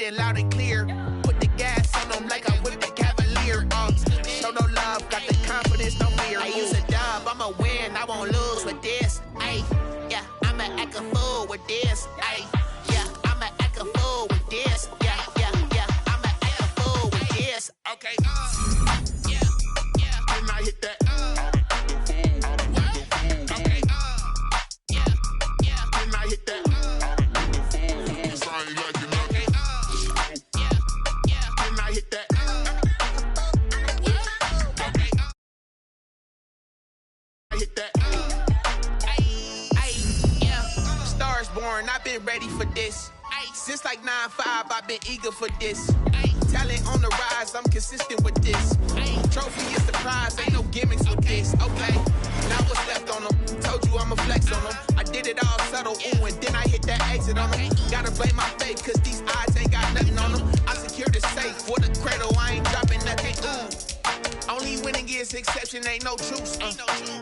saying loud and clear. Put the gas on them like I'm with the Cavalier. Show no love, got the confidence, no fear. I use a dub, I'ma win, I won't lose with this. Ay, yeah, I'ma act a fool with this. Ay, yeah, I'ma act a fool with this. Yeah, yeah, yeah, I'ma act a fool with this. Okay, yeah, yeah, then I hit that. Okay, yeah, yeah, then I hit that. I've been ready for this. Since like 9-5, I've been eager for this. Talent on the rise, I'm consistent with this. Trophy is the prize, ain't no gimmicks with this. Okay, now what's left on them? Told you I'ma flex on them. I did it all subtle, ooh, and then I hit that exit on them. Gotta blame my faith, cause these odds ain't got nothing on them. I secured the safe for the cradle, I ain't dropping nothing, ooh. Only winning is exception, ain't no truce.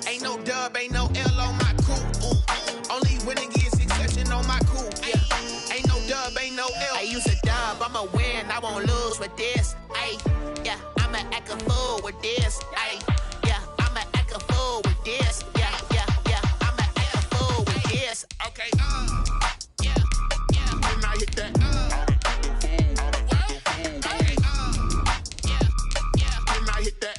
Ain't no dub, ain't no L on my crew. Only winning is exception on my crew. Yeah. Ain't no dub, ain't no L. I use a dub, I'ma win, I won't lose with this. Ay, yeah, I'ma act a fool with this. Ay, yeah, I'ma act a fool with this. Yeah, yeah, yeah, I'ma act a fool with this. Okay, yeah, yeah, then I hit that. Okay, yeah, yeah, then I hit that.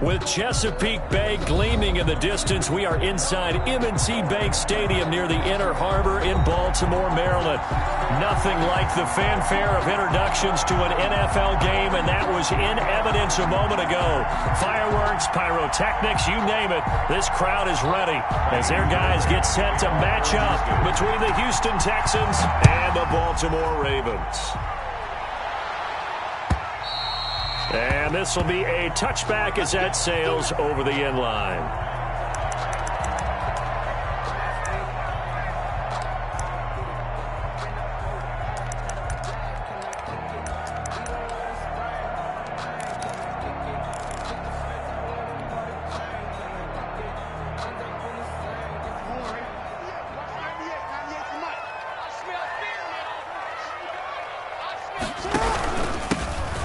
With Chesapeake Bay gleaming in the distance, we are inside M&T Bank Stadium near the Inner Harbor in Baltimore, Maryland. Nothing like the fanfare of introductions to an NFL game, and that was in evidence a moment ago. Fireworks, pyrotechnics, you name it. This crowd is ready as their guys get set to match up between the Houston Texans and the Baltimore Ravens. And this will be a touchback as that sails over the end line.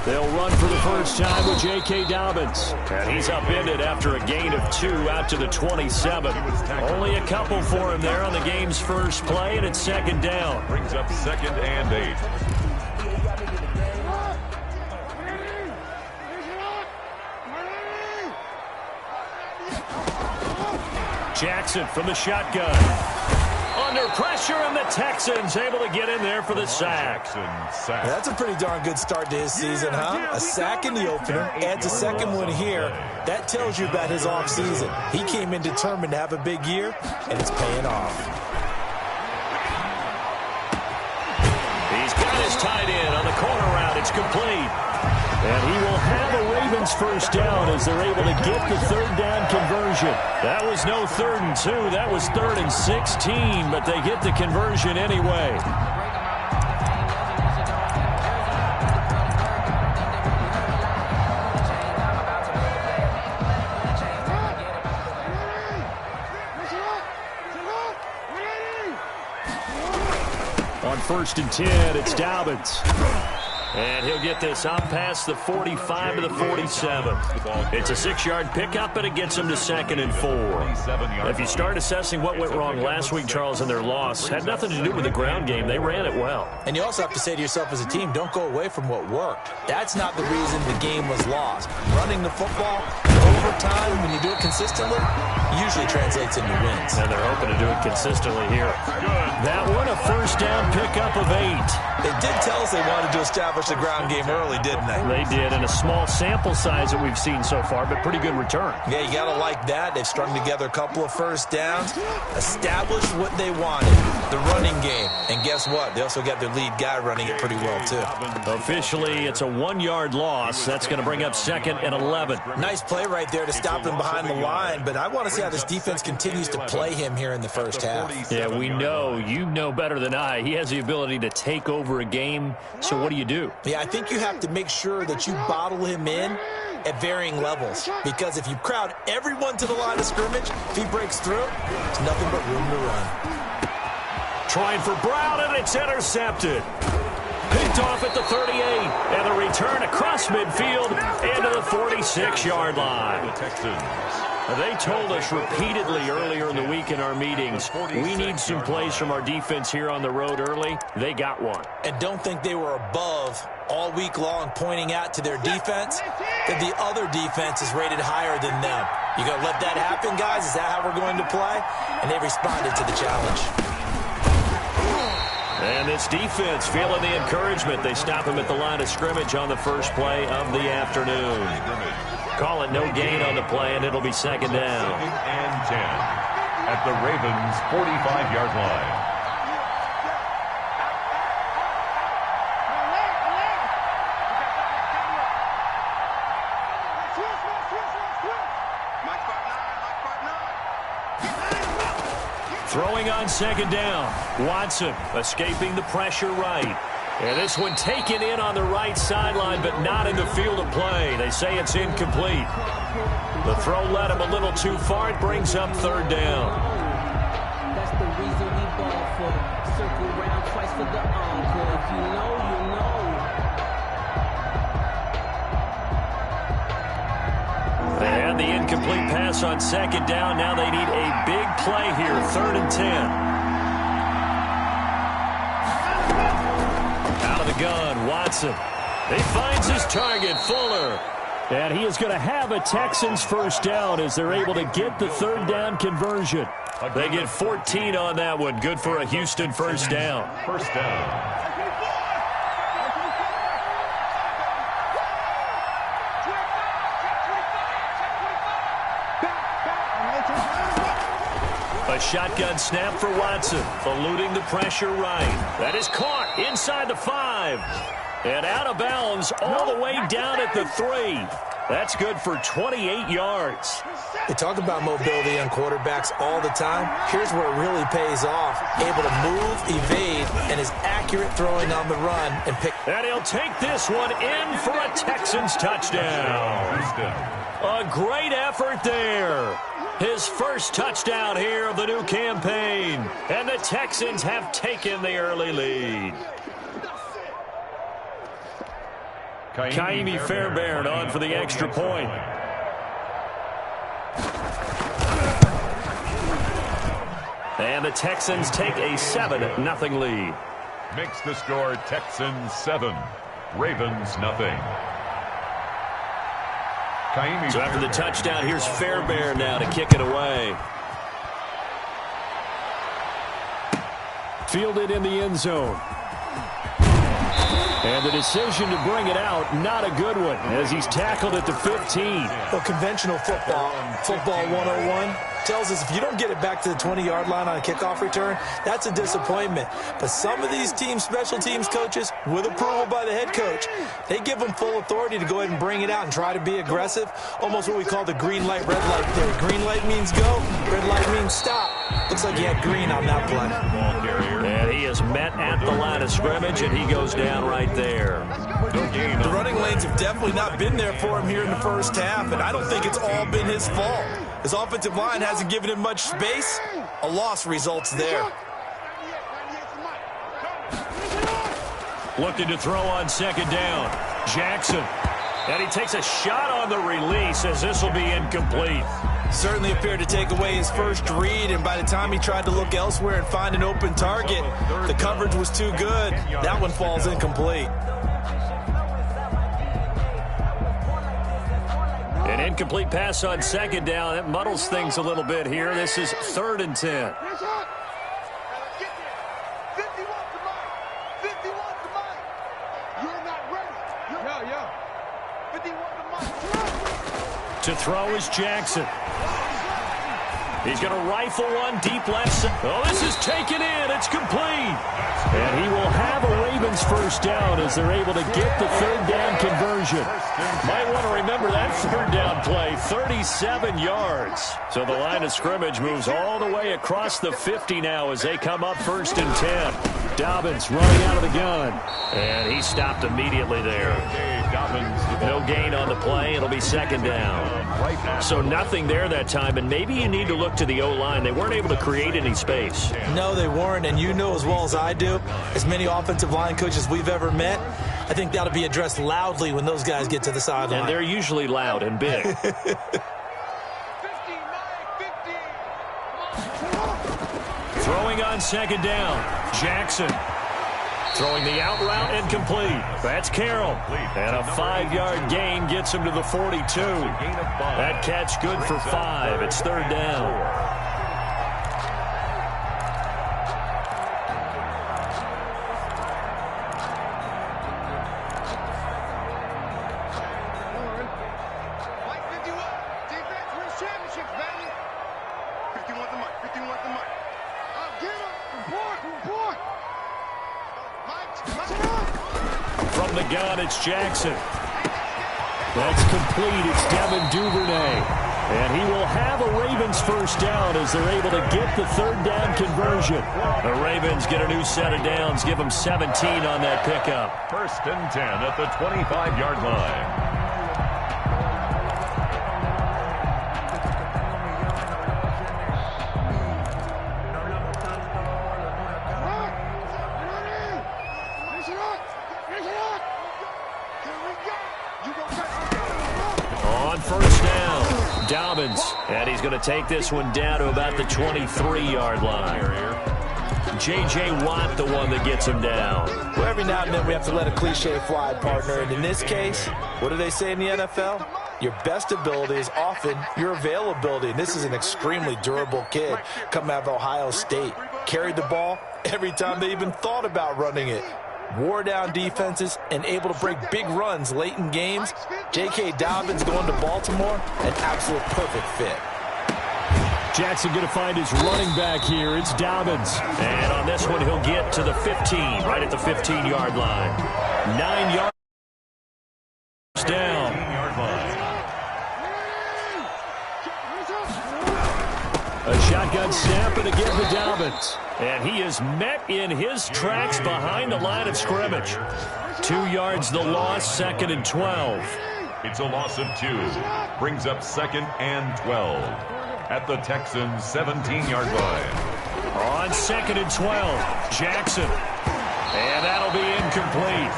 They'll run for the first time with J.K. Dobbins. And he's upended after a gain of 2 out to the 27. Only a couple for him there on the game's first play, and it's second down. Brings up 2nd and 8. Jackson from the shotgun. Under pressure, and the Texans able to get in there for the sack. That's a pretty darn good start to his season, huh? A sack in the opener, adds a second one here. That tells you about his offseason. He came in determined to have a big year, and it's paying off. He's got his tight end on the corner route. It's complete. And he will have a Ravens first down as they're able to get the third down conversion. That was no 3rd and 2. That was 3rd and 16, but they get the conversion anyway. On 1st and 10, it's Dobbins. And he'll get this out past the 45 to the 47. It's a 6-yard pickup, and it gets him to 2nd and 4. If you start assessing what went wrong last week, Charles, in their loss, had nothing to do with the ground game. They ran it well. And you also have to say to yourself as a team, don't go away from what worked. That's not the reason the game was lost. Running the football, overtime, when you do it consistently, usually translates into wins. And they're hoping to do it consistently here. That one, a first down pickup of 8. They did tell us they wanted to establish the ground game early, didn't they? They did, in a small sample size that we've seen so far, but pretty good return. Yeah, you got to like that. They've strung together a couple of first downs, established what they wanted, the running game. And guess what? They also got their lead guy running it pretty well, too. Officially, it's a 1-yard loss. That's going to bring up 2nd and 11. Nice play right there to stop him behind the line, but I want to see how this defense continues to play him here in the first half. Yeah, we know. You know better than I. He has the ability to take over a game, so what do you do? Yeah, I think you have to make sure that you bottle him in at varying levels, because if you crowd everyone to the line of scrimmage, if he breaks through, it's nothing but room to run. Trying for Brown, and it's intercepted. Picked off at the 38, and a return across midfield into the 46-yard line. They told us repeatedly earlier in the week in our meetings, we need some plays from our defense here on the road early. They got one. And don't think they were above all week long pointing out to their defense that the other defense is rated higher than them. You going to let that happen, guys? Is that how we're going to play? And they responded to the challenge. And this defense feeling the encouragement. They stop him at the line of scrimmage on the first play of the afternoon. Call it no gain on the play, and it'll be 2nd down. 2nd and 10 at the Ravens' 45-yard line. Throwing on 2nd down. Watson escaping the pressure right. And this one taken in on the right sideline, but not in the field of play. They say it's incomplete. The throw led him a little too far. It brings up 3rd down. That's the reason we ball for. Circle around twice for the encore. If you know, you know. And the incomplete pass on 2nd down. Now they need a big play here. 3rd and 10. Out of the gun, Watson. He finds his target, Fuller. And he is going to have a Texans first down as they're able to get the 3rd down conversion. They get 14 on that one. Good for a Houston first down. First down. A shotgun snap for Watson, eluding the pressure right. That is caught inside the 5. And out of bounds all the way down at the 3. That's good for 28 yards. They talk about mobility on quarterbacks all the time. Here's where it really pays off. Able to move, evade, and is accurate throwing on the run and pick. And he'll take this one in for a Texans touchdown. A great effort there. His first touchdown here of the new campaign. And the Texans have taken the early lead. Kaimi Fairbairn on for the extra point. And the Texans take a 7-0 lead. Makes the score Texans 7, Ravens nothing. So after the touchdown, here's Fairbairn now to kick it away. Fielded in the end zone. And the decision to bring it out, not a good one, as he's tackled at the 15. Well, conventional football 101, tells us if you don't get it back to the 20-yard line on a kickoff return, that's a disappointment. But some of these team special teams coaches, with approval by the head coach, they give them full authority to go ahead and bring it out and try to be aggressive, almost what we call the green light, red light theory. Green light means go, red light means stop. Looks like he had green on that play. And he is met at the line of scrimmage, and he goes down right there. The running lanes have definitely not been there for him here in the first half, and I don't think it's all been his fault. His offensive line hasn't given him much space. A loss results there. Looking to throw on 2nd down. Jackson. And he takes a shot on the release as this will be incomplete. Certainly appeared to take away his first read, and by the time he tried to look elsewhere and find an open target, the coverage was too good. That one falls incomplete. And An incomplete pass on second down. That muddles things a little bit here. This is 3rd and 10. To throw is Jackson. He's going to rifle one deep left side. Oh, this is taken in. It's complete. And he will have a Ravens first down as they're able to get the 3rd down conversion. Might want to remember that 3rd down play, 37 yards. So the line of scrimmage moves all the way across the 50 now as they come up 1st and 10. Dobbins running out of the gun. And he stopped immediately there. No gain on the play. It'll be 2nd down. So nothing there that time, and maybe you need to look to the O-line. They weren't able to create any space. No, they weren't, and you know as well as I do, as many offensive line coaches we've ever met, I think that'll be addressed loudly when those guys get to the sideline. And they're usually loud and big. Throwing on 2nd down, Jackson. Throwing the out route incomplete. That's Carroll. And a 5-yard gain gets him to the 42. That catch good for 5. It's 3rd down. From the gun, it's Jackson. That's complete. It's Devin Duvernay. And he will have a Ravens first down as they're able to get the 3rd down conversion. The Ravens get a new set of downs, give them 17 on that pickup. 1st and 10 at the 25-yard line. Dobbins, and he's going to take this one down to about the 23-yard line. J.J. Watt, the one that gets him down. Well, every now and then we have to let a cliche fly, partner. And in this case, what do they say in the NFL? Your best ability is often your availability. And this is an extremely durable kid coming out of Ohio State. Carried the ball every time they even thought about running it. Wore down defenses and able to break big runs late in games. J.K. Dobbins going to Baltimore, an absolute perfect fit. Jackson going to find his running back here. It's Dobbins. And on this one, he'll get to the 15, right at the 15-yard line. 9 yards down. A shotgun snap and again to Dobbins. And he is met in his tracks behind the line of scrimmage. 2 yards the loss, 2nd and 12. It's a loss of 2. Brings up 2nd and 12 at the Texans' 17-yard line. On 2nd and 12, Jackson. And that'll be incomplete.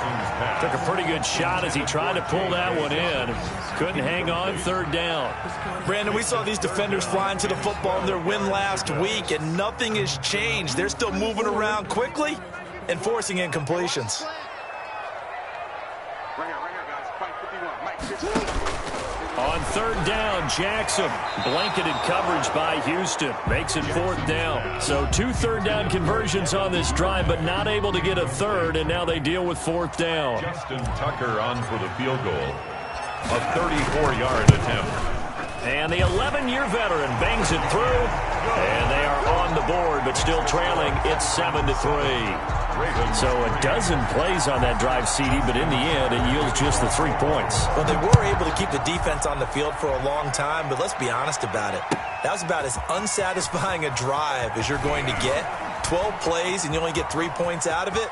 Took a pretty good shot as he tried to pull that one in. Couldn't hang on, 3rd down. Brandon, we saw these defenders flying to the football in their win last week, and nothing has changed. They're still moving around quickly and forcing incompletions. On 3rd down, Jackson. Blanketed coverage by Houston. Makes it 4th down. So 2 3rd down conversions on this drive, but not able to get a 3rd, and now they deal with 4th down. Justin Tucker on for the field goal. A 34-yard attempt. And the 11-year veteran bangs it through. And they are on the board, but still trailing. It's 7-3. So a dozen plays on that drive, CD, but in the end, it yields just the 3 points. Well, they were able to keep the defense on the field for a long time, but let's be honest about it. That was about as unsatisfying a drive as you're going to get. 12 plays and you only get 3 points out of it.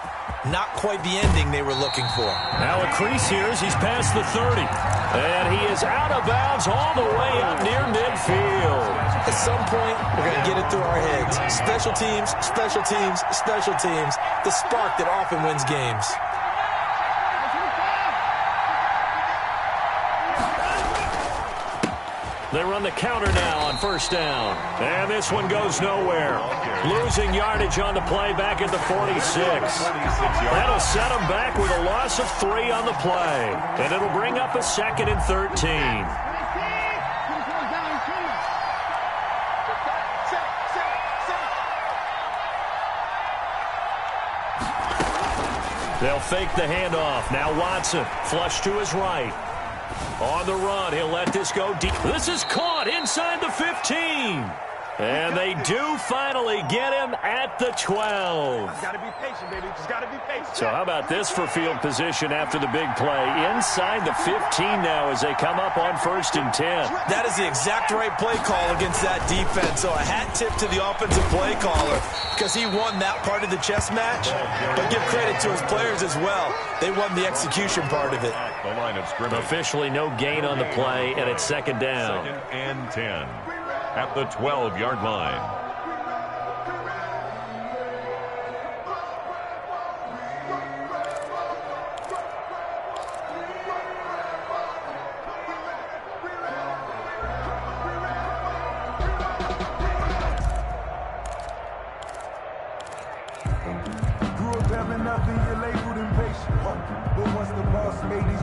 Not quite the ending they were looking for. Now a crease here as he's past the 30. And he is out of bounds all the way up near midfield. At some point, we're going to get it through our heads. Special teams, special teams, special teams. The spark that often wins games. They run the counter now on 1st down. And this one goes nowhere. Losing yardage on the play back at the 46. That'll set them back with a loss of 3 on the play. And it'll bring up a 2nd and 13. They'll fake the handoff. Now Watson, flush to his right. On the run, he'll let this go deep. This is caught inside the 15. And they do finally get him at the 12. Just got to be patient, baby. Just got to be patient. So how about this for field position after the big play? Inside the 15 now as they come up on 1st and 10. That is the exact right play call against that defense. So a hat tip to the offensive play caller because he won that part of the chess match. But give credit to his players as well. They won the execution part of it. The line of scrimmage. Officially no gain on the play, and it's 2nd down. 2nd and 10 at the 12-yard line.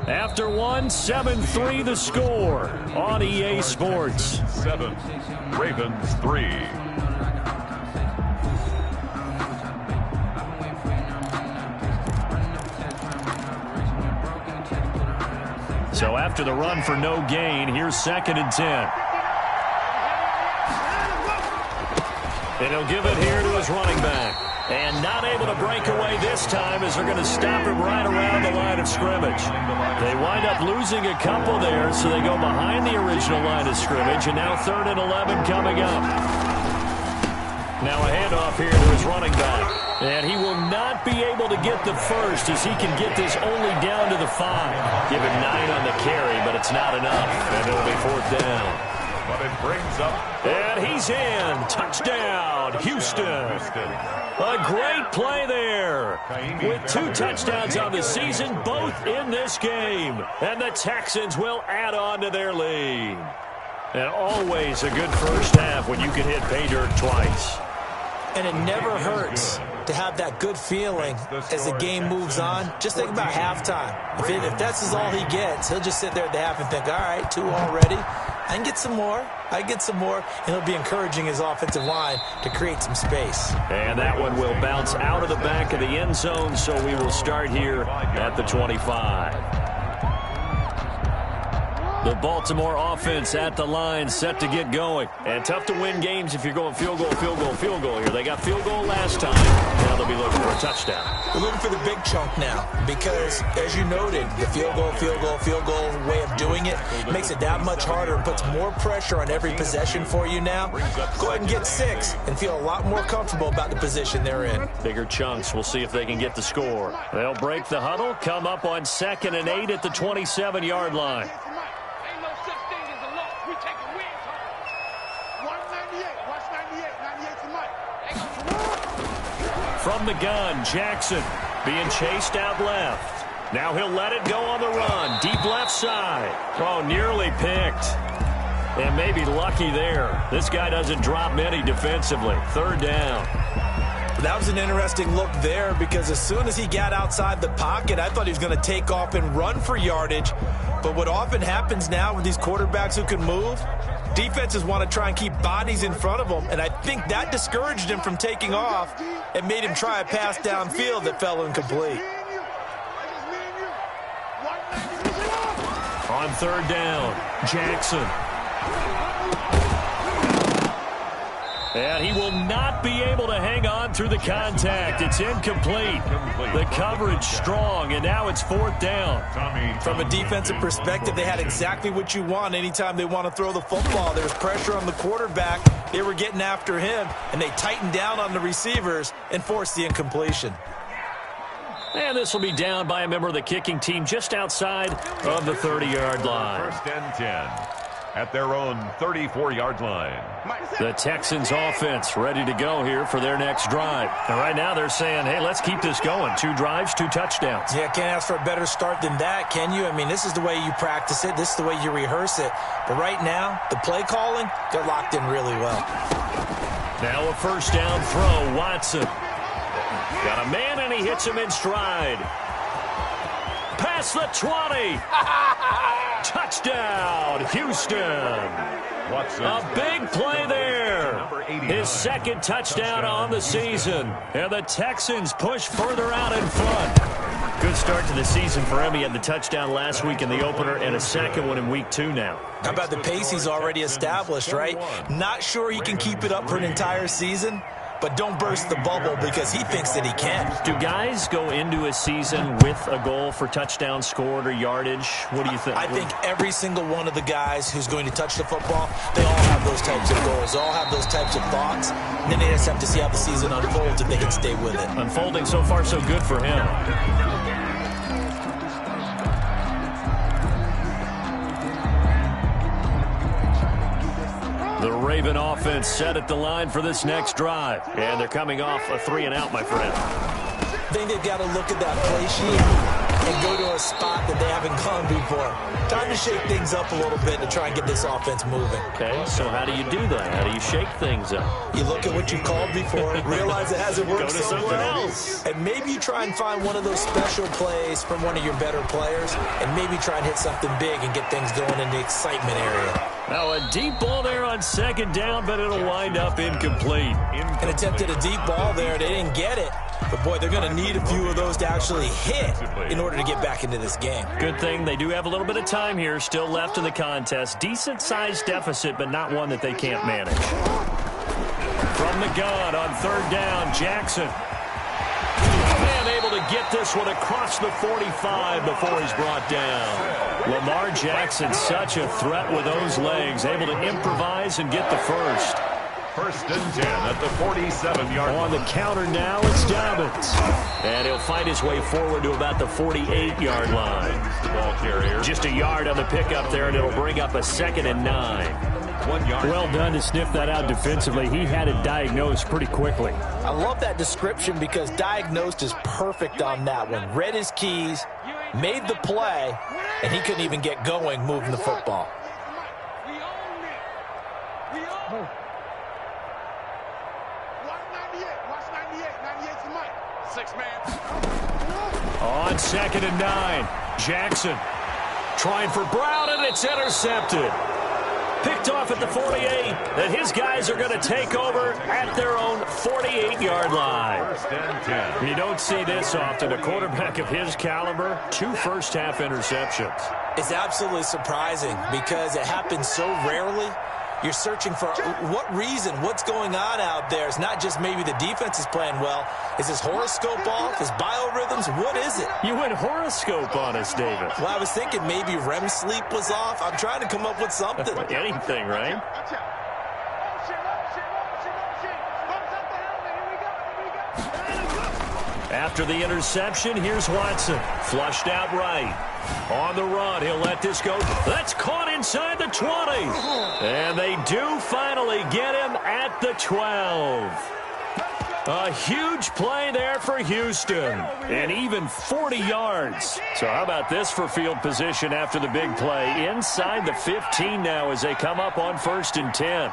After one, 7-3 the score on EA Sports. 7, Ravens 3. So after the run for no gain, here's 2nd and 10. And he'll give it here to his running back. And not able to break away this time as they're going to stop him right around the line of scrimmage. They wind up losing a couple there, so they go behind the original line of scrimmage, and now 3rd and 11 coming up. Now a handoff here to his running back. And he will not be able to get the first as he can get this only down to the 5. Give him 9 on the carry, but it's not enough. And it'll be 4th down. But it brings up. And he's in. Touchdown, Houston. A great play there. With 2 touchdowns on the season, both in this game. And the Texans will add on to their lead. And always a good first half when you can hit pay dirt twice. And it never hurts to have that good feeling as the game moves on. Just think about halftime. If that's all he gets, he'll just sit there at the half and think, all right, 2 already. I can get some more. And he'll be encouraging his offensive line to create some space. And that one will bounce out of the back of the end zone, so we will start here at the 25. The Baltimore offense at the line, set to get going. And tough to win games if you're going field goal here. They got field goal last time. Now they'll be looking for a touchdown. We're looking for the big chunk now because, as you noted, the field goal way of doing it makes it that much harder and puts more pressure on every possession for you now. Go ahead and get 6 and feel a lot more comfortable about the position they're in. Bigger chunks. We'll see if they can get the score. They'll break the huddle, come up on 2nd and 8 at the 27-yard line. From the gun, Jackson being chased out left. Now he'll let it go on the run. Deep left side. Oh, nearly picked. And maybe lucky there. This guy doesn't drop many defensively. 3rd down. That was an interesting look there because as soon as he got outside the pocket, I thought he was going to take off and run for yardage. But what often happens now with these quarterbacks who can move, defenses want to try and keep bodies in front of them, and I think that discouraged him from taking off and made him try a pass downfield that fell incomplete. On 3rd down, Jackson. And he will not be able to hang on through the contact. It's incomplete. The coverage strong, and now it's 4th down. From a defensive perspective, they had exactly what you want anytime they want to throw the football. There's pressure on the quarterback. They were getting after him, and they tightened down on the receivers and forced the incompletion. And this will be down by a member of the kicking team just outside of the 30-yard line. 1st and 10 at their own 34-yard line. The Texans offense ready to go here for their next drive. And right now they're saying, hey, let's keep this going. 2 drives, 2 touchdowns. Yeah, can't ask for a better start than that, can you? I mean, this is the way you practice it. This is the way you rehearse it. But right now, the play calling, they're locked in really well. Now a 1st down throw, Watson. Got a man, and he hits him in stride. Past the 20. Touchdown, Houston. Watson. A big play there. His 2nd touchdown on the season. And the Texans push further out in front. start to the season for him. He had the touchdown last week in the opener and a second one in week 2 now. How about the pace he's already established, right? Not sure he can keep it up for an entire season, but don't burst the bubble because he thinks that he can. Do guys go into a season with a goal for touchdown scored or yardage? What do you think? I think every single one of the guys who's going to touch the football, they all have those types of goals. They all have those types of thoughts. And then they just have to see how the season unfolds if they can stay with it. Unfolding so far so good for him. The Raven offense set at the line for this next drive. And they're coming off a 3-and-out, my friend. I think they've got to look at that play sheet and go to a spot that they haven't gone before. Time to shake things up a little bit to try and get this offense moving. Okay, so how do you do that? How do you shake things up? You look at what you've called before, realize it hasn't worked Go to so something well, else. and maybe you try and find one of those special plays from one of your better players, and maybe try and hit something big and get things going in the excitement area. Now a deep ball there on second down, but it'll wind up incomplete. An attempt at a deep ball there. They didn't get it. But, boy, they're going to need a few of those to actually hit in order to get back into this game. Good thing they do have a little bit of time here still left in the contest. Decent-sized deficit, but not one that they can't manage. From the gun on third down, Jackson. And able to get this one across the 45 before he's brought down. Lamar Jackson, such a threat with those legs, able to improvise and get the first. First and 10 at the 47-yard line. On the counter now, it's Dobbins. And he'll find his way forward to about the 48-yard line. Ball carrier. Just a yard on the pickup there, and it'll bring up a 2nd and 9. 1 yard. Well done to sniff that out defensively. He had it diagnosed pretty quickly. I love that description because diagnosed is perfect on that one. Read his keys, made the play, and he couldn't even get going moving the football. On 2nd and 9, Jackson trying for Brown, and it's intercepted. Picked off at the 48, and his guys are going to take over at their own 48-yard line. First and 10. You don't see this often. A quarterback of his caliber, 2 first-half interceptions. It's absolutely surprising because it happens so rarely. You're searching for what reason, what's going on out there. It's not just maybe the defense is playing well. Is his horoscope off? His biorhythms? What is it? You went horoscope on us, David. Well, I was thinking maybe REM sleep was off. I'm trying to come up with something. Anything, right? After the interception, here's Watson. Flushed out right. On the run, he'll let this go. That's caught inside the 20. And they do finally get him at the 12. A huge play there for Houston. And even 40 yards. So how about this for field position after the big play? Inside the 15 now as they come up on 1st and 10.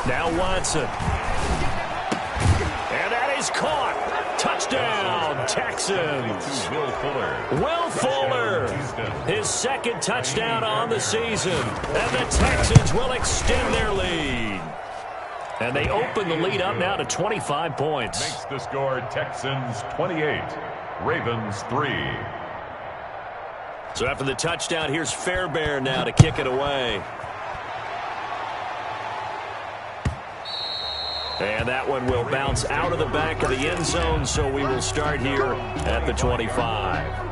Now Watson. And that is caught. Touchdown, Texans. Will Fuller. His 2nd touchdown on the season. And the Texans will extend their lead. And they open the lead up now to 25 points. Makes the score Texans 28, Ravens 3. So after the touchdown, here's Fairbairn now to kick it away. And that one will bounce out of the back of the end zone, so we will start here at the 25.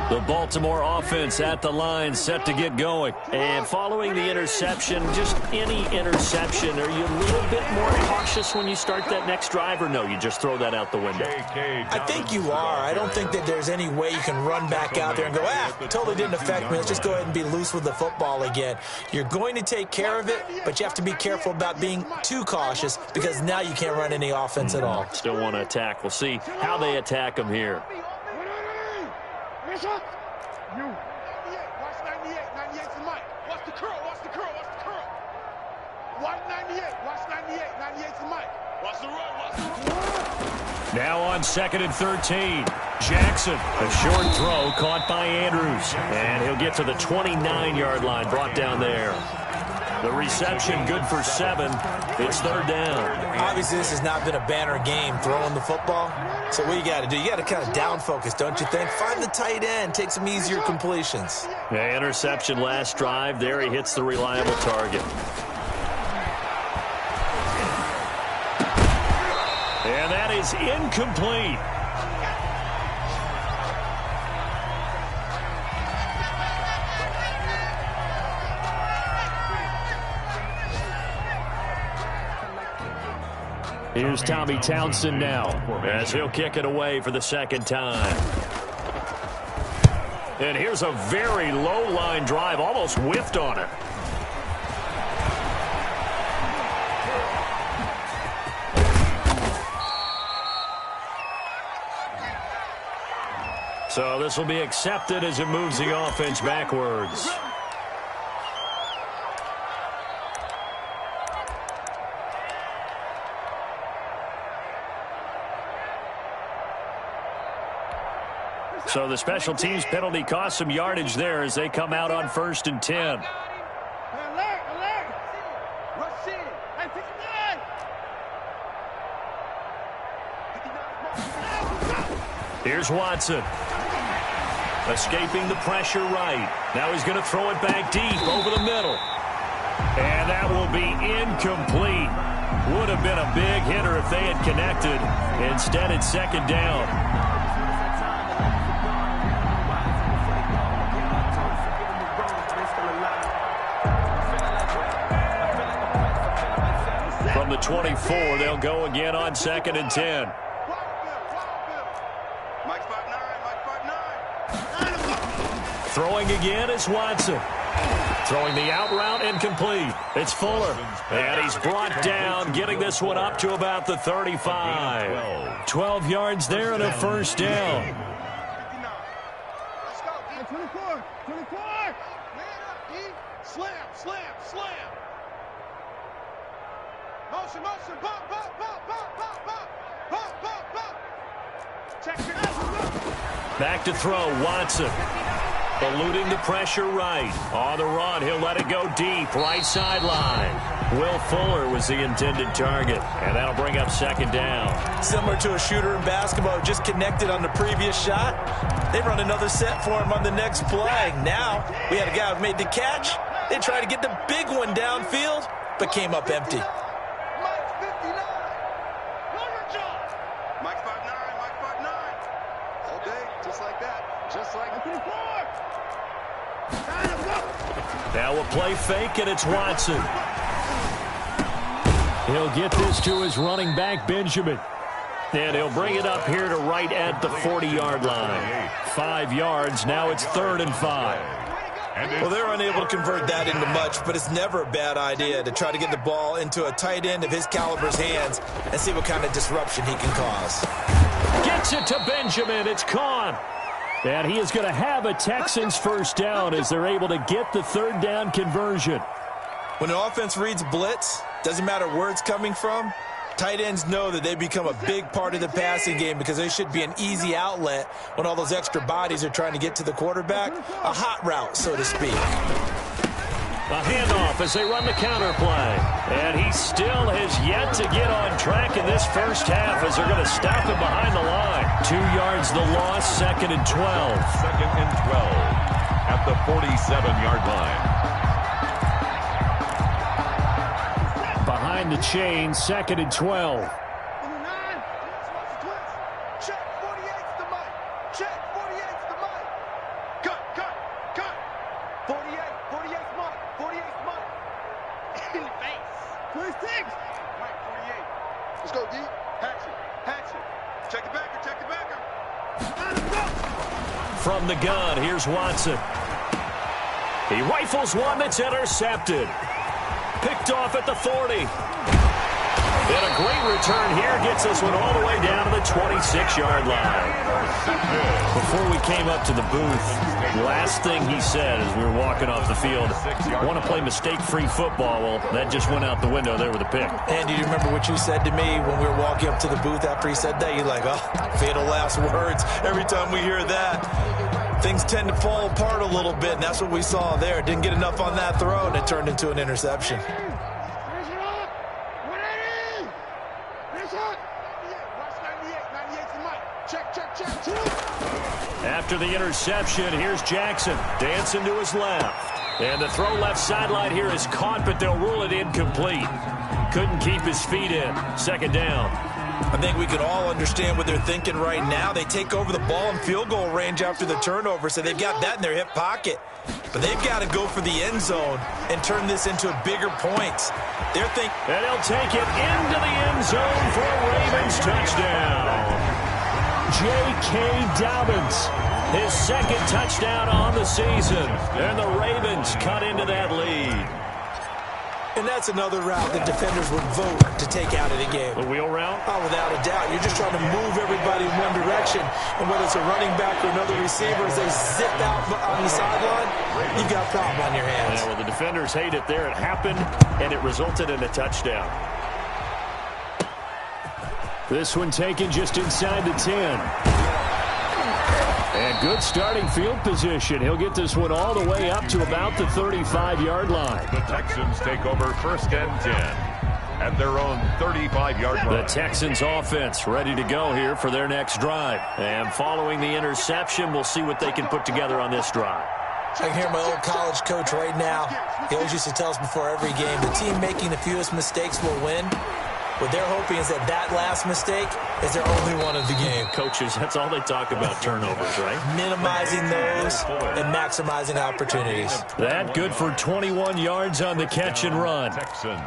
The Baltimore offense at the line, set to get going. And following the interception, just any interception, are you a little bit more cautious when you start that next drive, or no, you just throw that out the window? I think you are. I don't think that there's any way you can run back out there and go, totally didn't affect me. Let's just go ahead and be loose with the football again. You're going to take care of it, but you have to be careful about being too cautious because now you can't run any offense at all. Still want to attack. We'll see how they attack them here. You. 98, watch 98. 98's the mic. Watch the curl, watch the curl, watch the curl. Watch 98, watch 98. 98's the mic. Watch the run, watch the run. Now on 2nd and 13. Jackson, a short throw caught by Andrews. And he'll get to the 29-yard line, brought down there. The reception good for 7. It's third down. Obviously, this has not been a banner game throwing the football. So what you got to do, you got to kind of down focus, don't you think? Find the tight end, take some easier completions. Yeah, interception last drive. There he hits the reliable target. And that is incomplete. Here's Tommy Townsend now as he'll kick it away for the second time. And here's a very low line drive, almost whiffed on it. So this will be accepted as it moves the offense backwards. So the special teams penalty cost some yardage there as they come out on 1st and 10. Alert, alert. Rush in. Hey, 59. Here's Watson. Escaping the pressure right. Now he's going to throw it back deep over the middle. And that will be incomplete. Would have been a big hitter if they had connected. Instead, it's second down. From the 24, they'll go again on 2nd and 10. Throwing again is Watson. Throwing the out route incomplete. It's Fuller. And he's brought down, getting this one up to about the 35. 12 yards there and a first down. Let's go. 24. 24. Man up, E. Slam, slam, slam. Motion, motion. Bump, bump, bump, bump, bump, bump. Bump, bump, bump. Check it out. Back to throw, Watson. Eluding the pressure right. On the run, he'll let it go deep. Right sideline. Will Fuller was the intended target. And that'll bring up second down. Similar to a shooter in basketball, just connected on the previous shot. They run another set for him on the next play. Now, we had a guy who made the catch. They tried to get the big one downfield, but came up empty. Mike 59. Mike 59. Mike 59. All day, just like that. Just like 24. Now a play fake, and it's Watson. He'll get this to his running back, Benjamin. And he'll bring it up here to right at the 40-yard line. 5 yards, now it's 3rd and 5. Well, they're unable to convert that into much, but it's never a bad idea to try to get the ball into a tight end of his caliber's hands and see what kind of disruption he can cause. Gets it to Benjamin. It's caught. And he is going to have a Texans first down as they're able to get the 3rd down conversion. When the offense reads blitz, doesn't matter where it's coming from, tight ends know that they become a big part of the passing game because they should be an easy outlet when all those extra bodies are trying to get to the quarterback. A hot route, so to speak. A handoff as they run the counter play. And he still has yet to get on track in this first half as they're going to stop him behind the line. 2 yards the loss, 2nd and 12. 2nd and 12 at the 47-yard line. Behind the chain, 2nd and 12. Check 48's the mic. Check 48's the mic. Cut, cut, cut. 48, 48's mic. 48's mic. In the face. 26. Mike 48. Let's go, D. Hatchet, hatchet. Check the backer, check the backer. From the gun, here's Watson. He rifles one that's intercepted. Picked off at the 40. And a great return here gets this one all the way down to the 26-yard line. Before we came up to the booth, last thing he said as we were walking off the field, want to play mistake-free football. Well, that just went out the window there with a pick. And do you remember what you said to me when we were walking up to the booth after he said that? You're like, oh, fatal last words. Every time we hear that, things tend to fall apart a little bit, and that's what we saw there. Didn't get enough on that throw, and it turned into an interception. After the interception, here's Jackson dancing to his left. And the throw left sideline here is caught, but they'll rule it incomplete. Couldn't keep his feet in. Second down. I think we can all understand what they're thinking right now. They take over the ball in field goal range after the turnover, so they've got that in their hip pocket. But they've got to go for the end zone and turn this into bigger points. They're thinking... And he'll take it into the end zone for a Ravens touchdown. J.K. Dobbins, his second touchdown on the season. And the Ravens cut into that lead. And that's another route that defenders would vote to take out of the game. The wheel route? Oh, without a doubt. You're just trying to move everybody in one direction. And whether it's a running back or another receiver, as they zip out on the sideline, you've got a problem on your hands. Yeah, well, the defenders hate it there. It happened, and it resulted in a touchdown. This one taken just inside the 10. And good starting field position. He'll get this one all the way up to about the 35-yard line. The Texans take over 1st and 10 at their own 35-yard line. The Texans offense ready to go here for their next drive. And following the interception, we'll see what they can put together on this drive. I can hear my old college coach right now. He always used to tell us before every game, the team making the fewest mistakes will win. What they're hoping is that last mistake is their only one of the game. Coaches, that's all they talk about, turnovers, right? Minimizing those and maximizing opportunities. That good for 21 yards on the catch and run. Texans.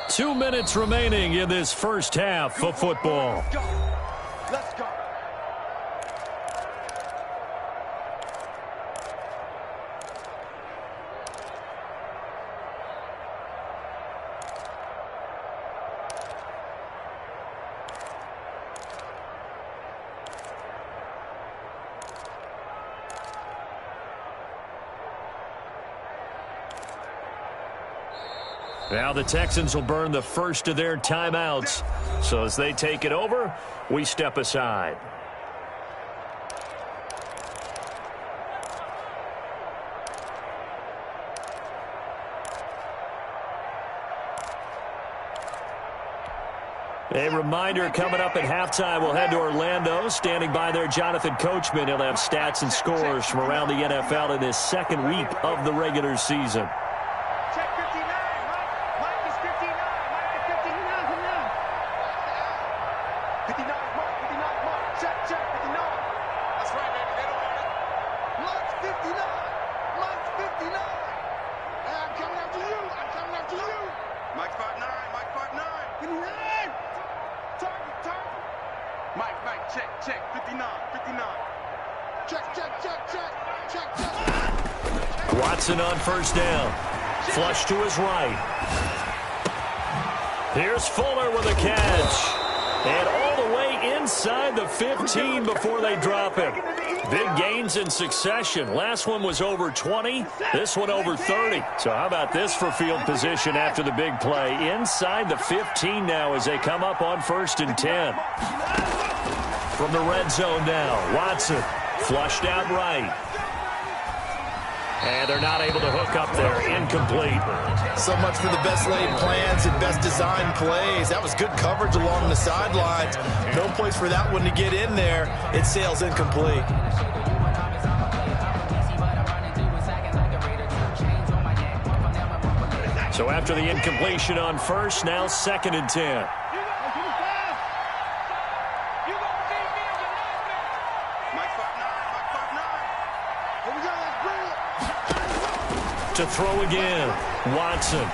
Two minutes remaining in this first half of football. Let's go. Now the Texans will burn the first of their timeouts. So as they take it over, we step aside. A reminder coming up at halftime, we'll head to Orlando. Standing by there, Jonathan Coachman. He'll have stats and scores from around the NFL in his second week of the regular season. Check 59. Mike is 59. Mike is 59. 59, Mike. 59, Mike. Check, 59. That's right, baby. They don't want it. Mike's 59. Mike's 59. Hey, I'm coming after you. I'm coming after you. Mike's 5'9. Mike's 5'9. 59. Target. Mike, check. 59. Check. Watson on first down. Flush to his right. Here's Fuller with a catch. And all the way inside the 15 before they drop it. Big gains in succession. Last one was over 20. This one over 30. So how about this for field position after the big play? Inside the 15 now as they come up on 1st and 10. From the red zone now, Watson flushed out right. And they're not able to hook up there. Incomplete. So much for the best laid plans and best designed plays. That was good coverage along the sidelines. No place for that one to get in there. It sails incomplete. So after the incompletion on first, now 2nd and 10. To throw again, Watson.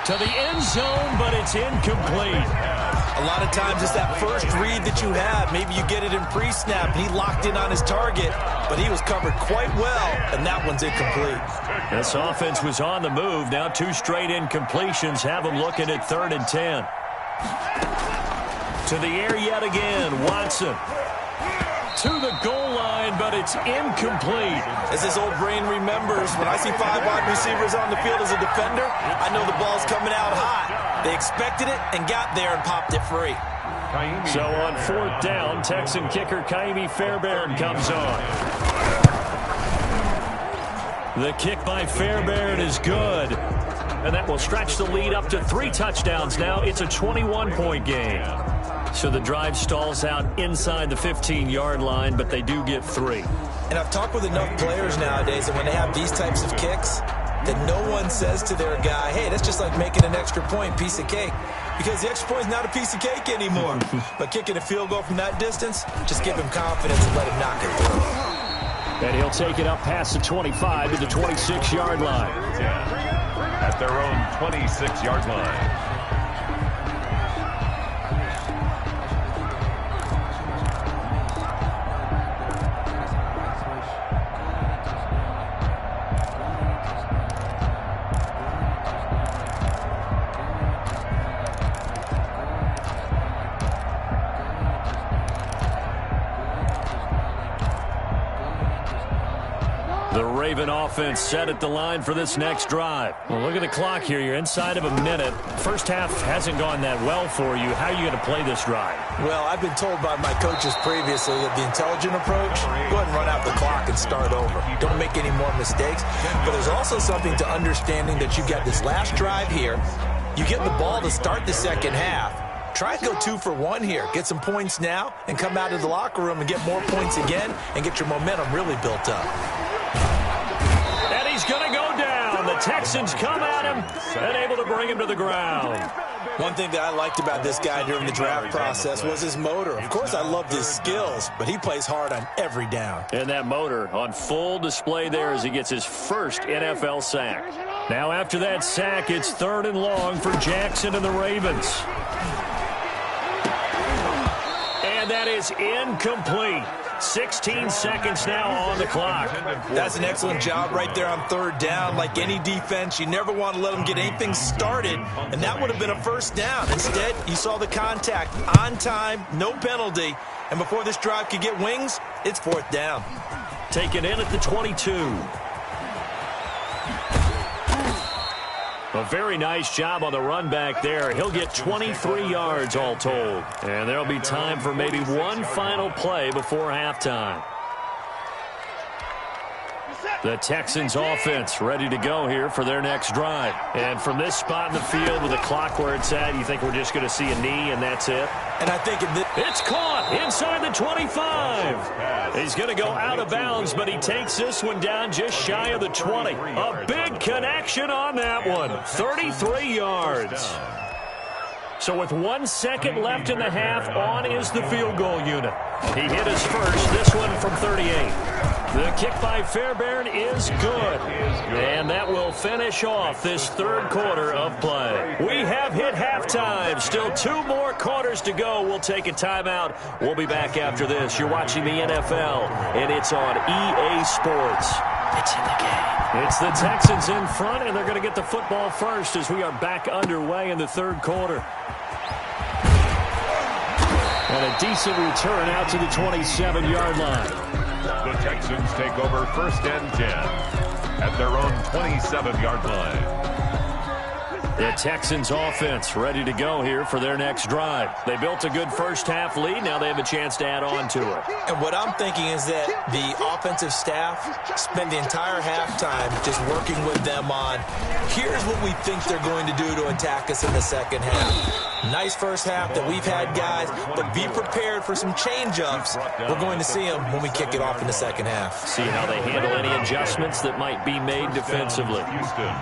To the end zone, but it's incomplete. A lot of times it's that first read that you have. Maybe you get it in pre-snap. He locked in on his target, but he was covered quite well, and that one's incomplete. This offense was on the move. Now 2 straight incompletions have them looking at 3rd and 10. To the air yet again, Watson. To the goal line, but it's incomplete. As his old brain remembers, when I see 5 wide receivers on the field as a defender, I know the ball's coming out hot. They expected it and got there and popped it free. So on 4th down, Texan kicker Kaimi Fairbairn comes on. The kick by Fairbairn is good. And that will stretch the lead up to 3 touchdowns now. It's a 21-point game. So the drive stalls out inside the 15-yard line, but they do get 3. And I've talked with enough players nowadays that when they have these types of kicks, that no one says to their guy, hey, that's just like making an extra point, piece of cake. Because the extra point is not a piece of cake anymore. But kicking a field goal from that distance, just give him confidence and let him knock it through. And he'll take it up past the 25 to the 26-yard line. At their own 26-yard line. Raven offense set at the line for this next drive. Well, look at the clock here. You're inside of a minute. First half hasn't gone that well for you. How are you going to play this drive? Well, I've been told by my coaches previously that the intelligent approach, go ahead and run out the clock and start over. Don't make any more mistakes. But there's also something to understanding that you got this last drive here. You get the ball to start the second half. Try and go 2 for 1 here. Get some points now and come out of the locker room and get more points again and get your momentum really built up. He's going to go down. The Texans come at him and able to bring him to the ground. One thing that I liked about this guy during the draft process was his motor. Of course, I loved his skills, but he plays hard on every down. And that motor on full display there as he gets his first NFL sack. Now after that sack, it's 3rd and long for Jackson and the Ravens. And that is incomplete. 16 seconds now on the clock. That's an excellent job right there on 3rd down. Like any defense, you never want to let them get anything started, and that would have been a 1st down. Instead, you saw the contact on time, no penalty, and before this drive could get wings, it's 4th down. Taken in at the 22. A very nice job on the run back there. He'll get 23 yards all told. And there'll be time for maybe one final play before halftime. The Texans offense ready to go here for their next drive. And from this spot in the field with the clock where it's at, you think we're just going to see a knee and that's it? And I think it's caught inside the 25. He's going to go out of bounds, but he takes this one down just shy of the 20. A big connection on that one. 33 yards. So with 1 second left in the half, on is the field goal unit. He hit his first, this one from 38. The kick by Fairbairn is good. And that will finish off this 3rd quarter of play. We have hit halftime. Still 2 more quarters to go. We'll take a timeout. We'll be back after this. You're watching the NFL, and it's on EA Sports. It's in the game. It's the Texans in front, and they're going to get the football first as we are back underway in the 3rd quarter. And a decent return out to the 27-yard line. The Texans take over 1st and 10 at their own 27-yard line. The Texans offense ready to go here for their next drive. They built a good first half lead. Now they have a chance to add on to it. And what I'm thinking is that the offensive staff spend the entire halftime just working with them on, here's what we think they're going to do to attack us in the second half. Nice first half that we've had, guys, but be prepared for some change-ups. We're going to see them when we kick it off in the second half. See how they handle any adjustments that might be made defensively. Houston.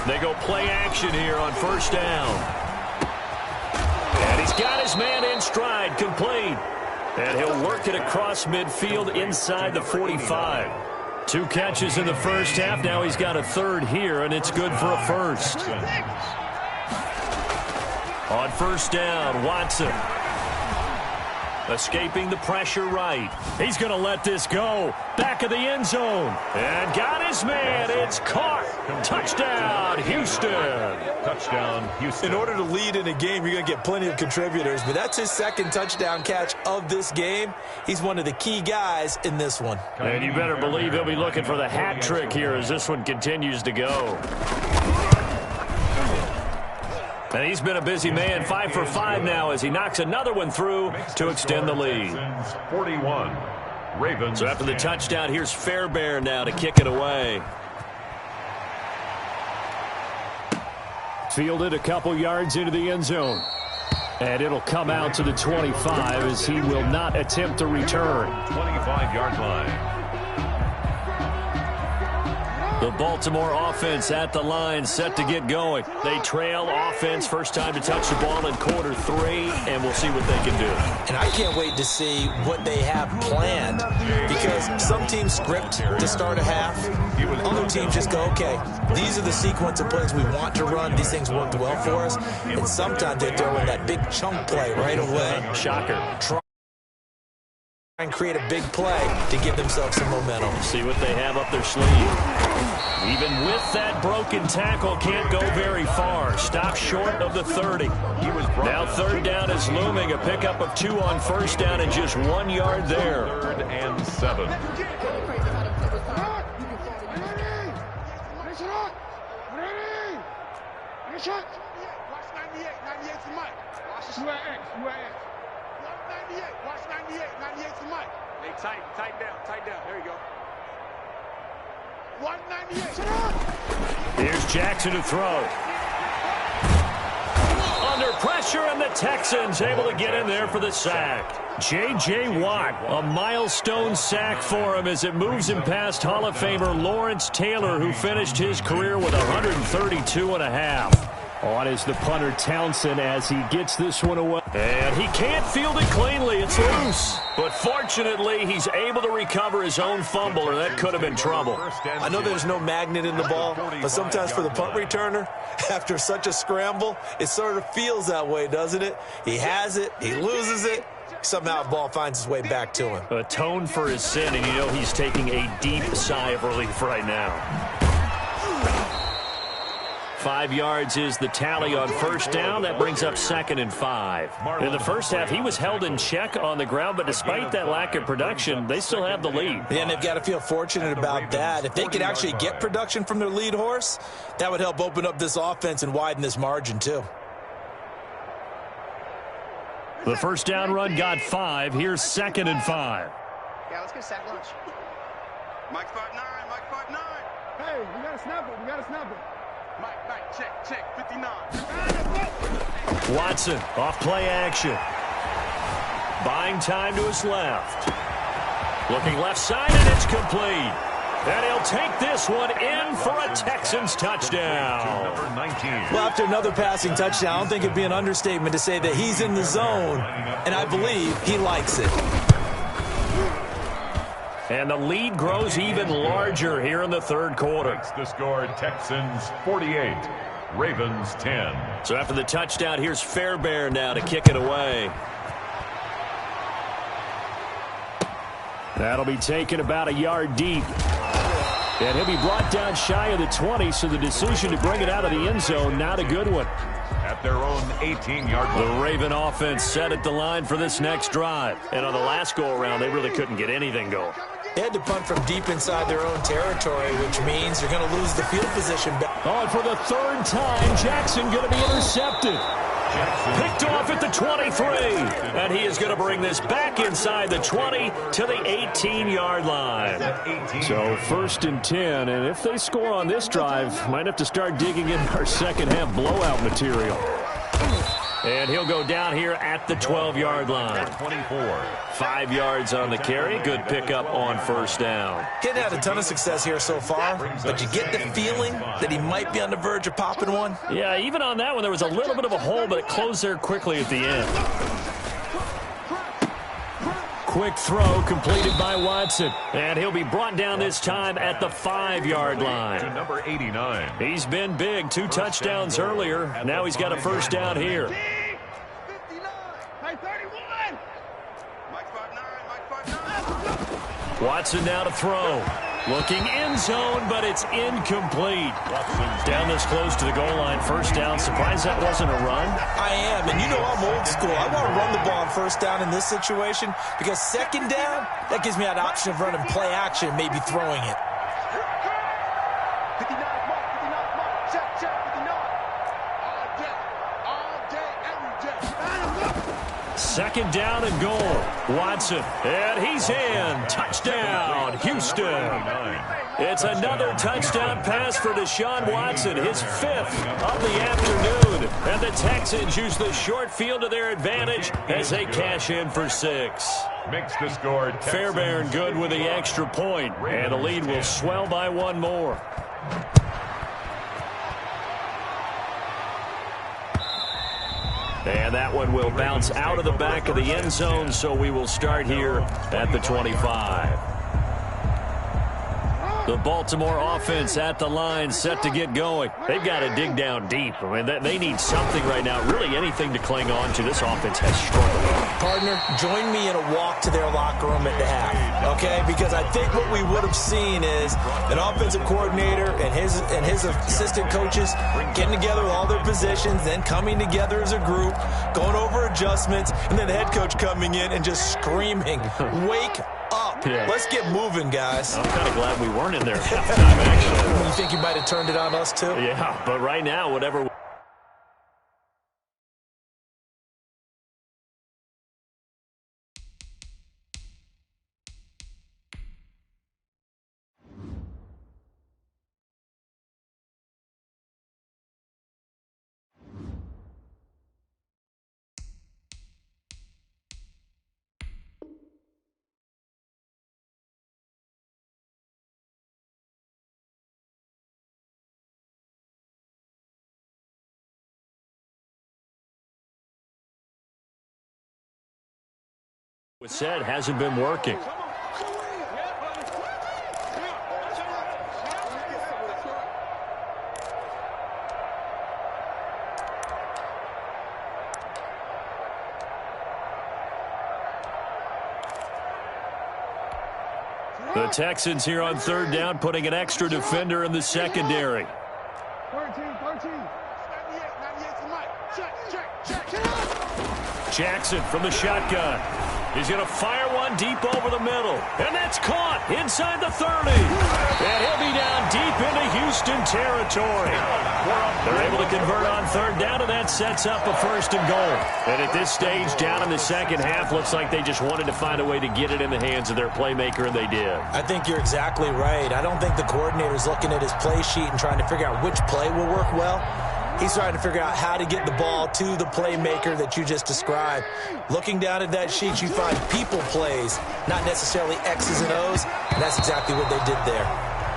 They go play action here on 1st down. And he's got his man in stride, complete. And he'll work it across midfield inside the 45. 2 catches in the first half. Now he's got a 3rd here, and it's good for a 1st. On 1st down, Watson. Escaping the pressure right. He's going to let this go. Back of the end zone. And got his man. It's caught. Touchdown, Houston. Touchdown, Houston. In order to lead in a game, you're going to get plenty of contributors, but that's his second touchdown catch of this game. He's one of the key guys in this one. And you better believe he'll be looking for the hat trick here as this one continues to go. And he's been a busy man, 5 for 5 now as he knocks another one through to extend the lead. 41. Ravens. So after the touchdown, here's Fairbairn now to kick it away. Fielded a couple yards into the end zone. And it'll come out to the 25 as he will not attempt to return. 25-yard line. The Baltimore offense at the line, set to get going. They trail offense, first time to touch the ball in quarter 3, and we'll see what they can do. And I can't wait to see what they have planned, because some teams script to start a half. Other teams just go, okay, these are the sequence of plays we want to run. These things worked well for us. And sometimes they throw in that big chunk play right away. Shocker. Try and create a big play to give themselves some momentum. See what they have up their sleeve. Even with that broken tackle, can't go very far. Stop short of the 30. Now third down is looming. A pickup of 2 on first down and just 1 yard there. 3rd and 7. Watch 98. 98's the mic. Watch 98. Watch 98. 98's the mic. Hey, tighten down. There you go. 198. Here's Jackson to throw. Under pressure, and the Texans able to get in there for the sack. J.J. Watt, a milestone sack for him as it moves him past Hall of Famer Lawrence Taylor, who finished his career with 132.5. On is the punter Townsend as he gets this one away. And he can't field it cleanly. It's loose. But fortunately, he's able to recover his own fumble, or that could have been trouble. I know there's no magnet in the ball, but sometimes for the punt returner, after such a scramble, it sort of feels that way, doesn't it? He has it, he loses it, somehow the ball finds its way back to him. Atone for his sin, and you know he's taking a deep sigh of relief right now. 5 yards is the tally on first down. That brings up 2nd and 5. In the first half, he was held in check on the ground, but despite that lack of production, they still have the lead. Yeah, and they've got to feel fortunate about that. If they could actually get production from their lead horse, that would help open up this offense and widen this margin too. The first down run got 5. Here's 2nd and 5. Yeah, let's get a sack lunch. Mike 5'9", Mike 5'9". Hey, we got to snap it. Mike, check, 59. Watson, off play action. Buying time to his left. Looking left side, and it's complete. And he'll take this one in for a Texans touchdown. Number 19. Well, after another passing touchdown, I don't think it'd be an understatement to say that he's in the zone, and I believe he likes it. And the lead grows even larger here in the third quarter. Makes the score Texans 48, Ravens 10. So after the touchdown, here's Fairbairn now to kick it away. That'll be taken about a yard deep. And he'll be brought down shy of the 20, so the decision to bring it out of the end zone, not a good one. At their own 18-yard line. The Raven offense set at the line for this next drive. And on the last go-around, they really couldn't get anything going. They had to punt from deep inside their own territory, which means you're going to lose the field position back. Oh, and for the third time, Jackson going to be intercepted. Picked off at the 23. And he is going to bring this back inside the 20 to the 18-yard line. So 1st and 10. And if they score on this drive, might have to start digging in our second-half blowout material. And he'll go down here at the 12-yard line. 24. 5 yards on the carry. Good pickup on first down. He hadn't had a ton of success here so far, but you get the feeling that he might be on the verge of popping one. Yeah, even on that one, there was a little bit of a hole, but it closed there quickly at the end. Quick throw completed by Watson. And he'll be brought down this time at the 5-yard line. To number 89. He's been big. 2 touchdowns earlier. Now he's got a first down here. Watson now to throw. Looking end zone, but it's incomplete. Down this close to the goal line, first down. Surprised that wasn't a run? I am, and you know I'm old school. I want to run the ball on first down in this situation because second down, that gives me that option of running play action, maybe throwing it. 59 mark, 59 mark, check, 59. All day, every day. Second down and goal. Watson, and he's in. Touchdown, Houston. It's another touchdown pass for Deshaun Watson, his 5th of the afternoon. And the Texans use the short field to their advantage as they cash in for 6. Makes the score. Fairbairn good with the extra point, and the lead will swell by 1 more. And that one will bounce out of the back of the end zone, so we will start here at the 25. The Baltimore offense at the line, set to get going. They've got to dig down deep. I mean, they need something right now, really anything to cling on to. This offense has struggled. Partner, join me in a walk to their locker room at the half, okay? Because I think what we would have seen is an offensive coordinator and his assistant coaches getting together with all their positions, then coming together as a group, going over adjustments, and then the head coach coming in and just screaming, "Wake up. Yeah. Let's get moving, guys." I'm kind of glad we weren't in there halftime, actually. You think you might have turned it on us, too? Yeah, but right now, whatever... said hasn't been working. The Texans here on third down, putting an extra defender in the secondary. 13. Jackson from the shotgun. He's going to fire one deep over the middle. And that's caught inside the 30. And he'll be down deep into Houston territory. They're able to convert on third down, and that sets up a 1st and goal. And at this stage, down in the second half, looks like they just wanted to find a way to get it in the hands of their playmaker, and they did. I think you're exactly right. I don't think the coordinator's looking at his play sheet and trying to figure out which play will work well. He's trying to figure out how to get the ball to the playmaker that you just described. Looking down at that sheet, you find people plays, not necessarily X's and O's, and that's exactly what they did there.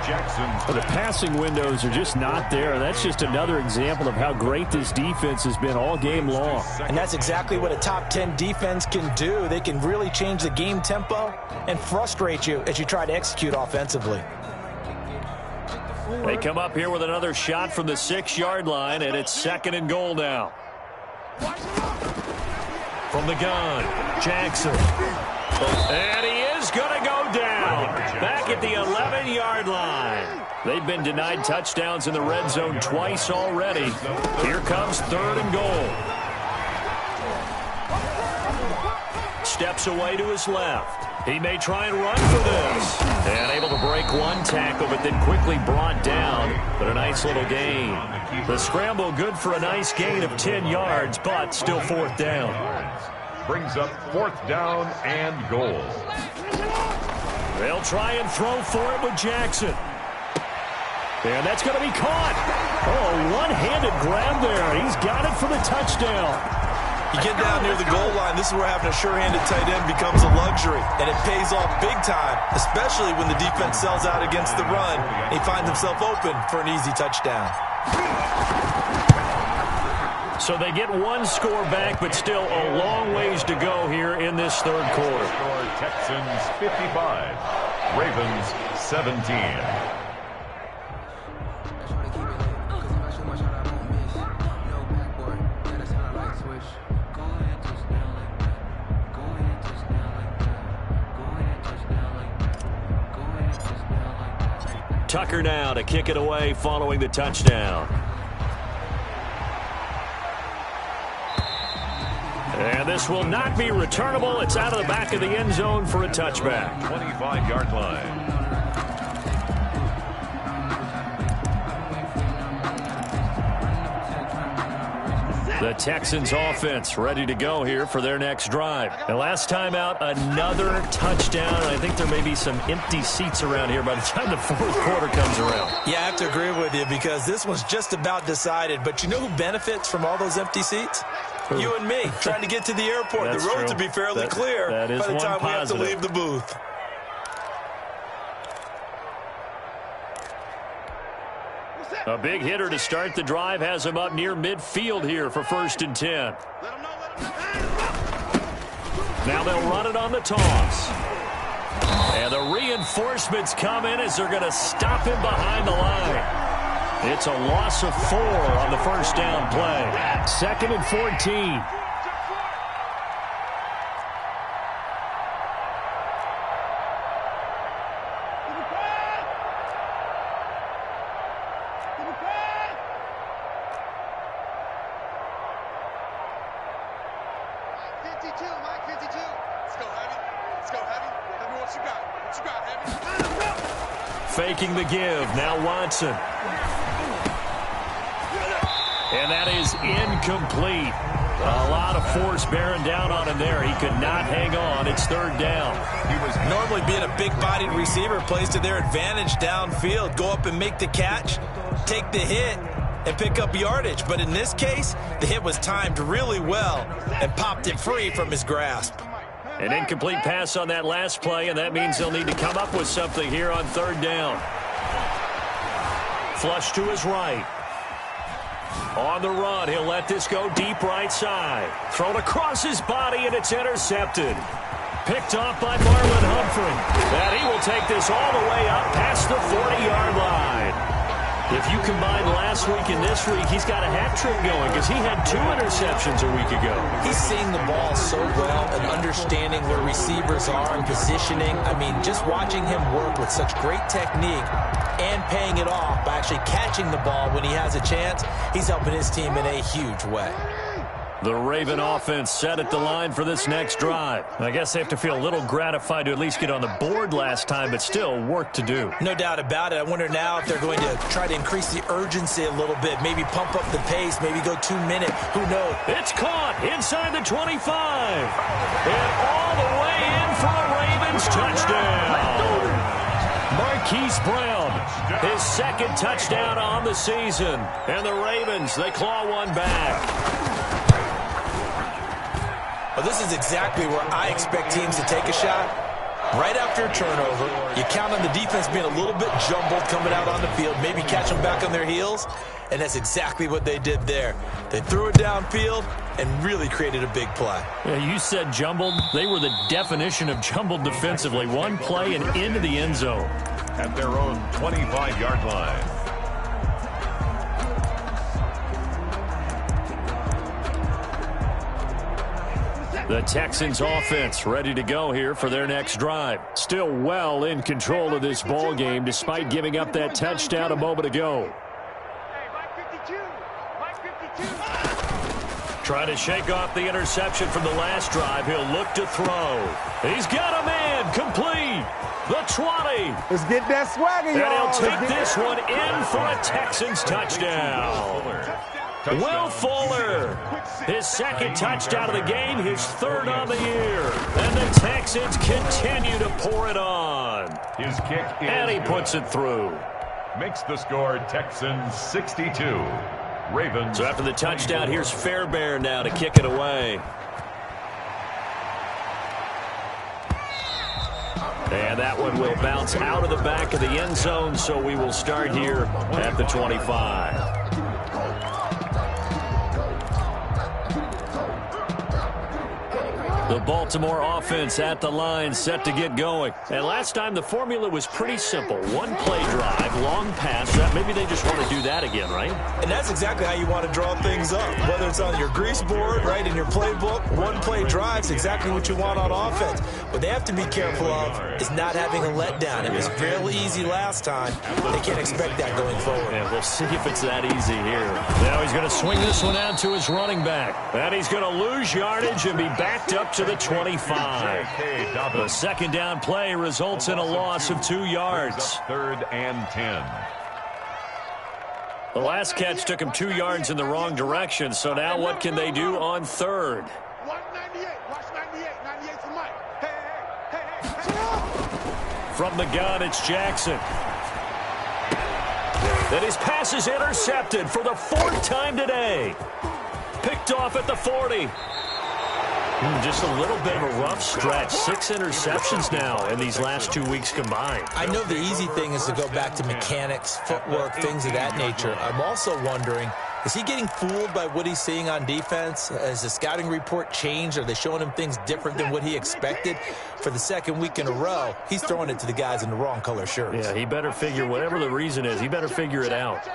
Well, the passing windows are just not there, and that's just another example of how great this defense has been all game long. And that's exactly what a top 10 defense can do. They can really change the game tempo and frustrate you as you try to execute offensively. They come up here with another shot from the 6-yard line, and it's 2nd and goal now. From the gun, Jackson. And he is going to go down. Back at the 11-yard line. They've been denied touchdowns in the red zone twice already. Here comes 3rd and goal. Steps away to his left. He may try and run for this. And able to break one tackle, but then quickly brought down. But a nice little gain. The scramble good for a nice gain of 10 yards, but still 4th down. Brings up 4th down and goal. They'll try and throw for it with Jackson. And that's going to be caught. Oh, one-handed grab there. He's got it for the touchdown. You get down near the goal line, this is where having a sure-handed tight end becomes a luxury. And it pays off big time, especially when the defense sells out against the run. He finds himself open for an easy touchdown. So they get one score back, but still a long ways to go here in this 3rd quarter. Texans 55, Ravens 17. Tucker now to kick it away following the touchdown. And this will not be returnable. It's out of the back of the end zone for a touchback. 25-yard line. The Texans offense ready to go here for their next drive. And last time out, another touchdown. I think there may be some empty seats around here by the time the fourth quarter comes around. Yeah, I have to agree with you because this one's just about decided. But you know who benefits from all those empty seats? Who? You and me, trying to get to the airport. The roads will be fairly clear by the time we have to leave the booth. A big hitter to start the drive has him up near midfield here for 1st and 10. Now they'll run it on the toss. And the reinforcements come in as they're going to stop him behind the line. It's a loss of 4 on the first down play. 2nd and 14. Faking the give. Now Watson. And that is incomplete. A lot of force bearing down on him there. He could not hang on. It's 3rd down. He was normally being a big-bodied receiver plays to their advantage downfield. Go up and make the catch, take the hit, and pick up yardage. But in this case, the hit was timed really well and popped it free from his grasp. An incomplete pass on that last play, and that means they'll need to come up with something here on 3rd down. Flush to his right. On the run, he'll let this go deep right side. Thrown across his body, and it's intercepted. Picked off by Marlon Humphrey. And he will take this all the way up past the 40-yard line. If you combine last week and this week, he's got a hat trick going because he had 2 interceptions a week ago. He's seeing the ball so well and understanding where receivers are and positioning. I mean, just watching him work with such great technique and paying it off by actually catching the ball when he has a chance, he's helping his team in a huge way. The Raven offense set at the line for this next drive. I guess they have to feel a little gratified to at least get on the board last time, but still work to do. No doubt about it. I wonder now if they're going to try to increase the urgency a little bit, maybe pump up the pace, maybe go 2-minute. Who knows? It's caught inside the 25. And all the way in for a Ravens touchdown. Marquise Brown, his 2nd touchdown on the season. And the Ravens, they claw one back. Well, this is exactly where I expect teams to take a shot. Right after a turnover, you count on the defense being a little bit jumbled coming out on the field, maybe catch them back on their heels, and that's exactly what they did there. They threw it downfield and really created a big play. Yeah, you said jumbled. They were the definition of jumbled defensively. One play and into the end zone. At their own 25-yard line. The Texans offense ready to go here for their next drive. Still well in control of this ball game despite giving up that touchdown a moment ago. Trying to shake off the interception from the last drive. He'll look to throw. He's got a man complete. The 20. Let's get that swagger, y'all. And he'll take this one in for a Texans touchdown. Will Fuller, his 2nd touchdown of the game, his 3rd on the year. And the Texans continue to pour it on. His kick is and he puts it through. Makes the score Texans 62. Ravens. So after the touchdown, here's Fairbairn now to kick it away. And that one will bounce out of the back of the end zone, so we will start here at the 25. The Baltimore offense at the line, set to get going. And last time the formula was pretty simple. One play drive, long pass. Maybe they just want to do that again, right? And that's exactly how you want to draw things up. Whether it's on your grease board, right, in your playbook, one play drive is exactly what you want on offense. What they have to be careful of is not having a letdown. It was real easy last time. They can't expect that going forward. Yeah, we'll see if it's that easy here. Now he's going to swing this one out to his running back. And he's going to lose yardage and be backed up to the 25. The second down play results in a loss of 2 yards. 3rd and 10. The last catch took him 2 yards in the wrong direction, so now what can they do on 3rd? 198. Watch 98. 98 to Mike. Hey. From the gun, it's Jackson. And his pass is intercepted for the 4th time today. Picked off at the 40. Just a little bit of a rough stretch. 6 interceptions now in these last 2 weeks combined. I know the easy thing is to go back to mechanics, footwork, things of that nature. I'm also wondering, is he getting fooled by what he's seeing on defense? Has the scouting report changed? Are they showing him things different than what he expected? For the 2nd week in a row, he's throwing it to the guys in the wrong color shirts. Yeah, he better figure, whatever the reason is, he better figure it out.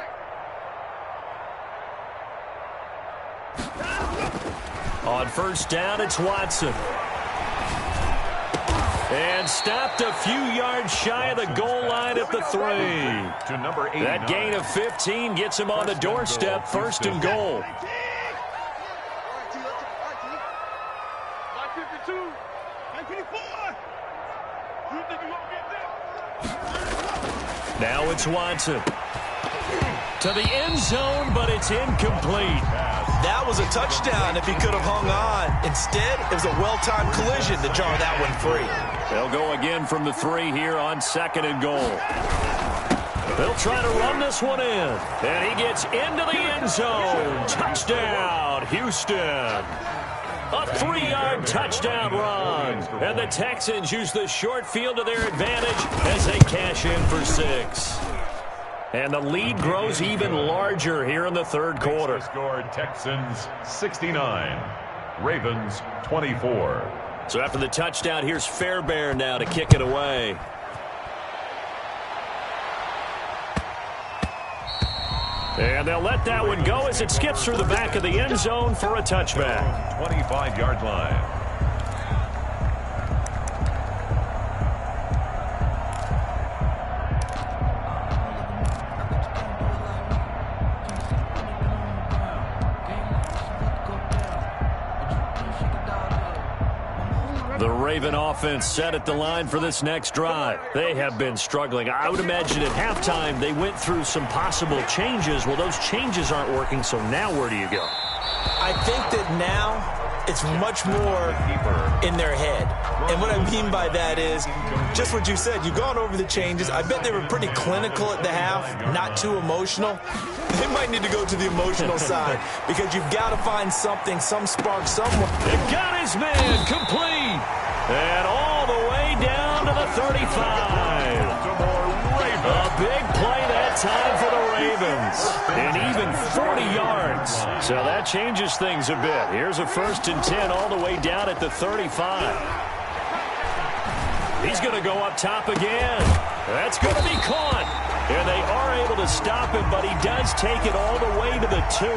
On 1st down, it's Watson. And stopped a few yards shy of the goal line at the 3. To number 89. That gain of 15 gets him on the doorstep, 1st and goal. Now it's Watson. To the end zone, but it's incomplete. That was a touchdown if he could have hung on. Instead, it was a well-timed collision to jar that one free. They'll go again from the 3 here on 2nd and goal. They'll try to run this one in. And he gets into the end zone. Touchdown, Houston. A 3-yard touchdown run. And the Texans use the short field to their advantage as they cash in for 6. And the lead grows even larger here in the 3rd quarter. Scored Texans 69, Ravens 24. So after the touchdown, here's Fairbairn now to kick it away. And they'll let that one go as it skips through the back of the end zone for a touchback. 25-yard line. The Raven offense set at the line for this next drive. They have been struggling. I would imagine at halftime they went through some possible changes. Well, those changes aren't working, so now where do you go? I think that now it's much more in their head. And what I mean by that is just what you said. You've gone over the changes. I bet they were pretty clinical at the half, not too emotional. They might need to go to the emotional side because you've got to find something, some spark somewhere. They've got his man complete. And all the way down to the 35. A big play that time for the Ravens. And even 40 yards. So that changes things a bit. Here's a 1st and 10 all the way down at the 35. He's going to go up top again. That's going to be caught. And they are able to stop him, but he does take it all the way to the 2.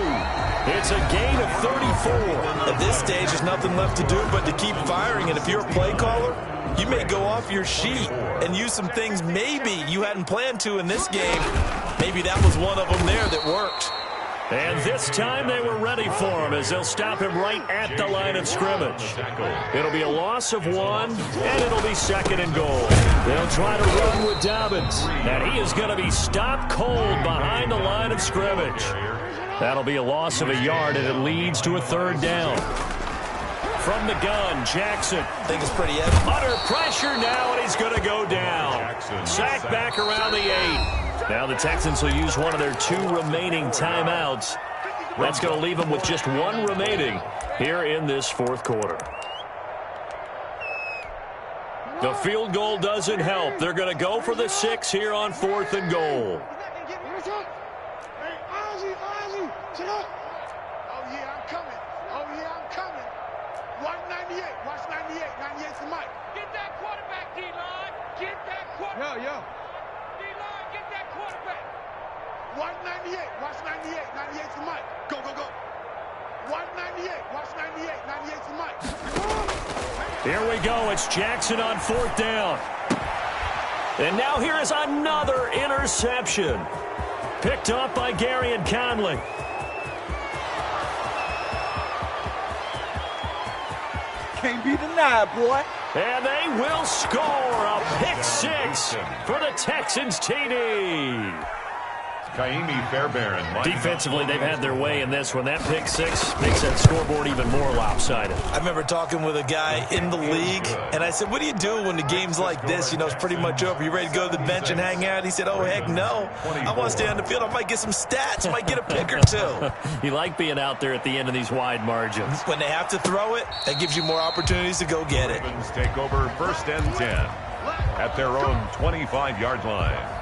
It's a gain of 34. At this stage, there's nothing left to do but to keep firing. And if you're a play caller, you may go off your sheet and use some things maybe you hadn't planned to in this game. Maybe that was one of them there that worked. And this time they were ready for him as they'll stop him right at the line of scrimmage. It'll be a loss of 1, and it'll be 2nd and goal. They'll try to run with Dobbins, and he is going to be stopped cold behind the line of scrimmage. That'll be a loss of a yard, and it leads to a 3rd down. From the gun, Jackson. I think it's pretty evident. Under pressure now, and he's going to go down. Sacked back around the 8. Now the Texans will use one of their 2 remaining timeouts. That's going to leave them with just 1 remaining here in this 4th quarter. The field goal doesn't help. They're going to go for the 6 here on 4th and goal. Oh, yeah, I'm coming. 198. Watch D-line, get that quarterback. Watch 98. Watch 98. 98 to Mike. Go, go, go. Watch 98. Watch 98. 98 to Mike. Here we go. It's Jackson on 4th down. And now here is another interception. Picked up by Gary and Conley. Can't be denied, boy. And they will score a pick 6 for the Texans TD. Kaimi Fairbairn. Defensively, they've had their way in this one. That pick 6 makes that scoreboard even more lopsided. I remember talking with a guy in the league, and I said, what do you do when the game's like this? You know, it's pretty much over. You ready to go to the bench and hang out? He said, oh, heck no. I want to stay on the field. I might get some stats. I might get a pick or two. You like being out there at the end of these wide margins. When they have to throw it, that gives you more opportunities to go get it. Ravens take over 1st and 10 at their own 25-yard line.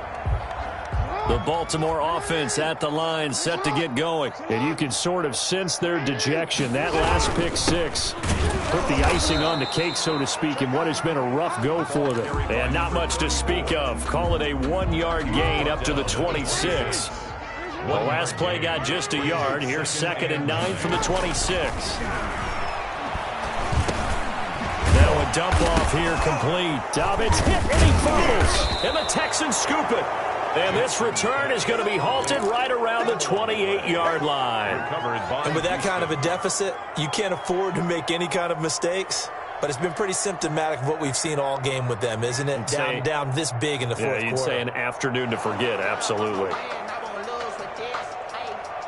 The Baltimore offense at the line, set to get going. And you can sort of sense their dejection. That last pick 6 put the icing on the cake, so to speak, in what has been a rough go for them. And not much to speak of. Call it a 1-yard gain up to the 26. The last play got just a yard. Here's 2nd and 9 from the 26. Now a dump off here complete. Dobbins hit and he fumbles. And the Texans scoop it. And this return is going to be halted right around the 28-yard line. And with that kind of a deficit, you can't afford to make any kind of mistakes. But it's been pretty symptomatic of what we've seen all game with them, isn't it? Down this big in the fourth quarter. You'd say an afternoon to forget, absolutely.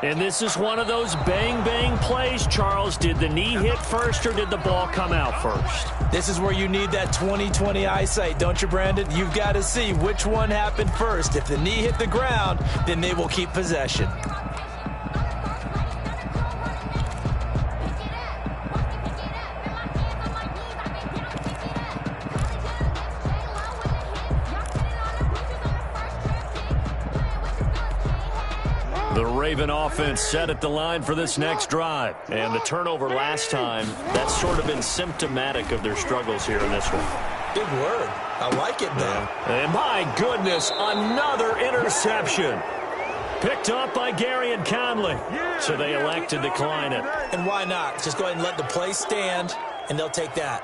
And this is one of those bang-bang plays, Charles. Did the knee hit first or did the ball come out first? This is where you need that 20/20 eyesight, don't you, Brandon? You've got to see which one happened first. If the knee hit the ground, then they will keep possession. The Raven offense set at the line for this next drive. And the turnover last time, that's sort of been symptomatic of their struggles here in this one. Big word. I like it, though. And my goodness, another interception. Picked up by Gary and Conley. So they elect to decline it. And why not? Just go ahead and let the play stand, and they'll take that.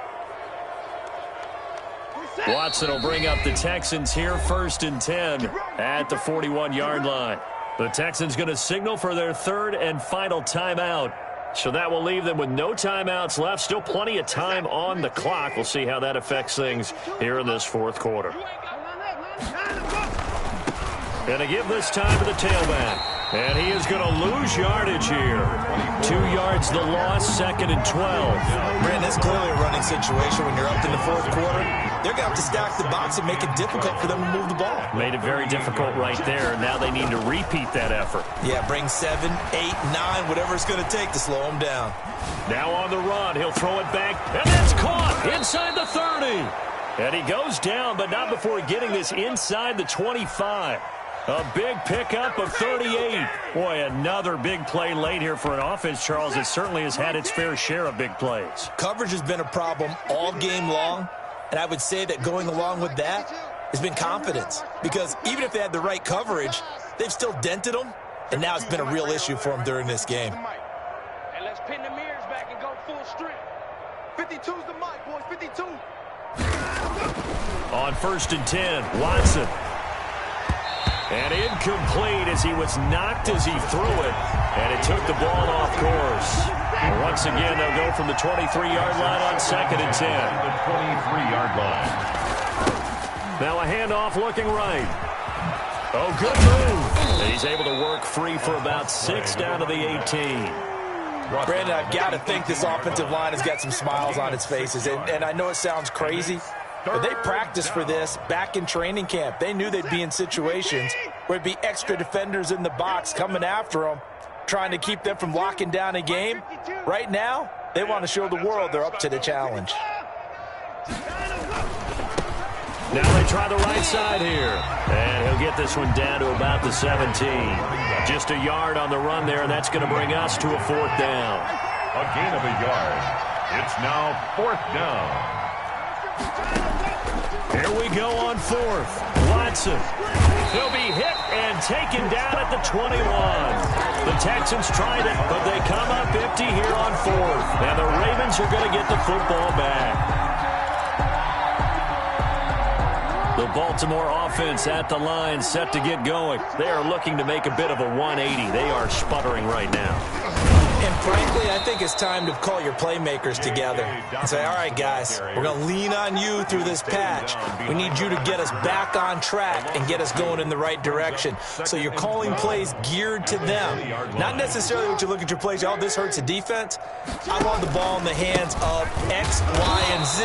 Watson will bring up the Texans here, 1st and 10 at the 41-yard line. The Texans going to signal for their 3rd and final timeout. So that will leave them with no timeouts left. Still plenty of time on the clock. We'll see how that affects things here in this 4th quarter. Going to give this time to the tailback. And he is going to lose yardage here. 2 yards the loss, 2nd and 12. Brandon, that's clearly a running situation when you're up in the 4th quarter. They're going to have to stack the box and make it difficult for them to move the ball. Made it very difficult right there. Now they need to repeat that effort. Yeah, bring 7, 8, 9, whatever it's going to take to slow them down. Now on the run, he'll throw it back, and that's caught inside the 30. And he goes down, but not before getting this inside the 25. A big pickup of 38. Boy, another big play late here for an offense, Charles, that certainly has had its fair share of big plays. Coverage has been a problem all game long, and I would say that going along with that has been confidence. Because even if they had the right coverage, they've still dented them, and now it's been a real issue for them during this game. And let's pin the mirrors back and go full strength. 52's the mic, boys, 52. On 1st and 10, Watson. And incomplete as he was knocked as he threw it. And it took the ball off course. And once again, they'll go from the 23-yard line on 2nd and 10. The 23-yard line. Now a handoff looking right. Oh, good move. And he's able to work free for about 6 down to the 18. Brandon, I've got to think this offensive line has got some smiles on its faces. And I know it sounds crazy, but they practiced for this back in training camp. They knew they'd be in situations where it'd be extra defenders in the box coming after them, trying to keep them from locking down a game. Right now, they want to show the world they're up to the challenge. Now they try the right side here. And he'll get this one down to about the 17. Just a yard on the run there, and that's going to bring us to a 4th down. A gain of a yard. It's now 4th down. Here we go on fourth. Watson. He'll be hit and taken down at the 21. The Texans tried it, but they come up empty here on fourth. And the Ravens are going to get the football back. The Baltimore offense at the line, set to get going. They are looking to make a bit of a 180. They are sputtering right now. And frankly, I think it's time to call your playmakers together and say, all right, guys, we're going to lean on you through this patch. We need you to get us back on track and get us going in the right direction. So you're calling plays geared to them. Not necessarily what you look at your plays, oh, this hurts the defense. I want the ball in the hands of X, Y, and Z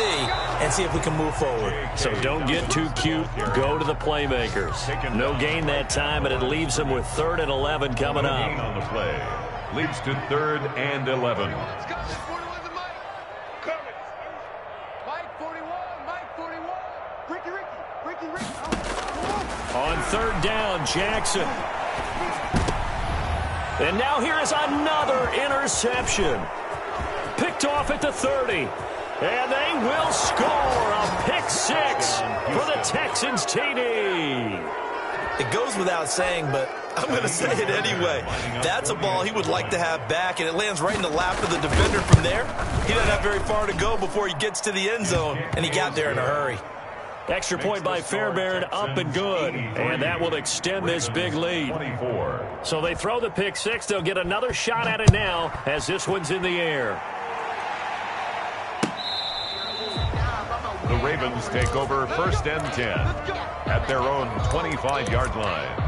and see if we can move forward. So don't get too cute. Go to the playmakers. No gain that time, but it leaves them with 3rd and 11 coming up. On the play. Leads to 3rd and 11. On 3rd down, Jackson. And now here is another interception. Picked off at the 30. And they will score a pick 6 for the Texans TD. It goes without saying, but I'm going to say it anyway. That's a ball he would like to have back, and it lands right in the lap of the defender from there. He doesn't have very far to go before he gets to the end zone, and he got there in a hurry. Extra point by Fairbairn, up and good. And that will extend this big lead. So they throw the pick 6. They'll get another shot at it now as this one's in the air. The Ravens take over 1st and 10 at their own 25-yard line.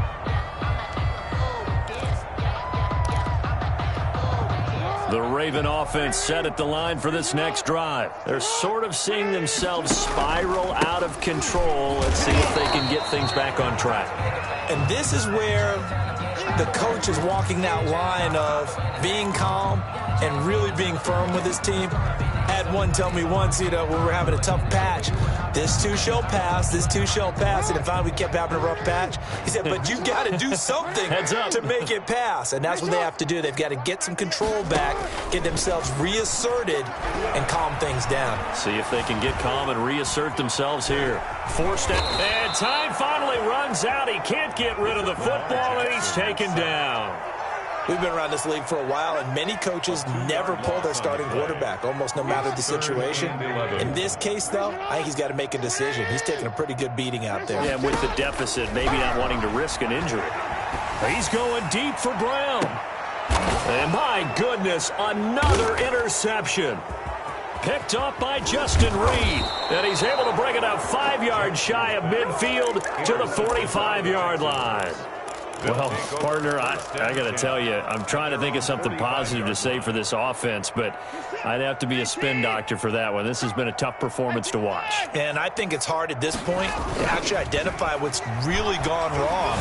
The Raven offense set at the line for this next drive. They're sort of seeing themselves spiral out of control. Let's see if they can get things back on track. And this is where the coach is walking that line of being calm and really being firm with his team. I had one tell me once, when we were having a tough patch, this too shall pass, this too shall pass. And finally we kept having a rough patch. He said, but you got to do something to make it pass. And that's what they have to do. They've got to get some control back, get themselves reasserted, and calm things down. See if they can get calm and reassert themselves here. Forced it, and time finally runs out. He can't get rid of the football, and he's taken down. We've been around this league for a while, and many coaches never pull their starting quarterback, almost no matter the situation. In this case, though, I think he's got to make a decision. He's taking a pretty good beating out there. Yeah, with the deficit, maybe not wanting to risk an injury. He's going deep for Brown. And my goodness, another interception. Picked up by Justin Reed. And he's able to bring it up 5 yards shy of midfield to the 45-yard line. Well, partner, I got to tell you, I'm trying to think of something positive to say for this offense, but I'd have to be a spin doctor for that one. This has been a tough performance to watch. And I think it's hard at this point to actually identify what's really gone wrong.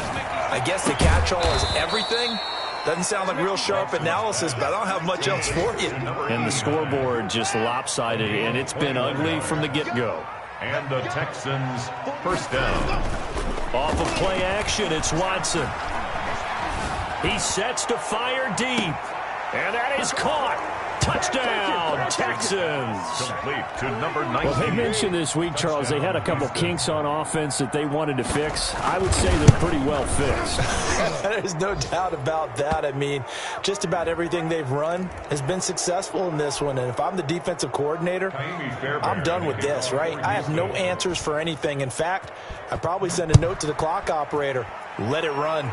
I guess the catch-all is everything. Doesn't sound like real sharp analysis, but I don't have much else for you. And the scoreboard just lopsided, and it's been ugly from the get-go. And the Texans, 1st down. Off of play action, it's Watson. He sets to fire deep. And that is caught. Touchdown, Texans. Complete to number 19. Well, they mentioned this week, Charles, they had a couple kinks on offense that they wanted to fix. I would say they're pretty well fixed. There's no doubt about that. I mean, just about everything they've run has been successful in this one. And if I'm the defensive coordinator, I'm done with this, right? I have no answers for anything. In fact, I'd probably send a note to the clock operator. Let it run.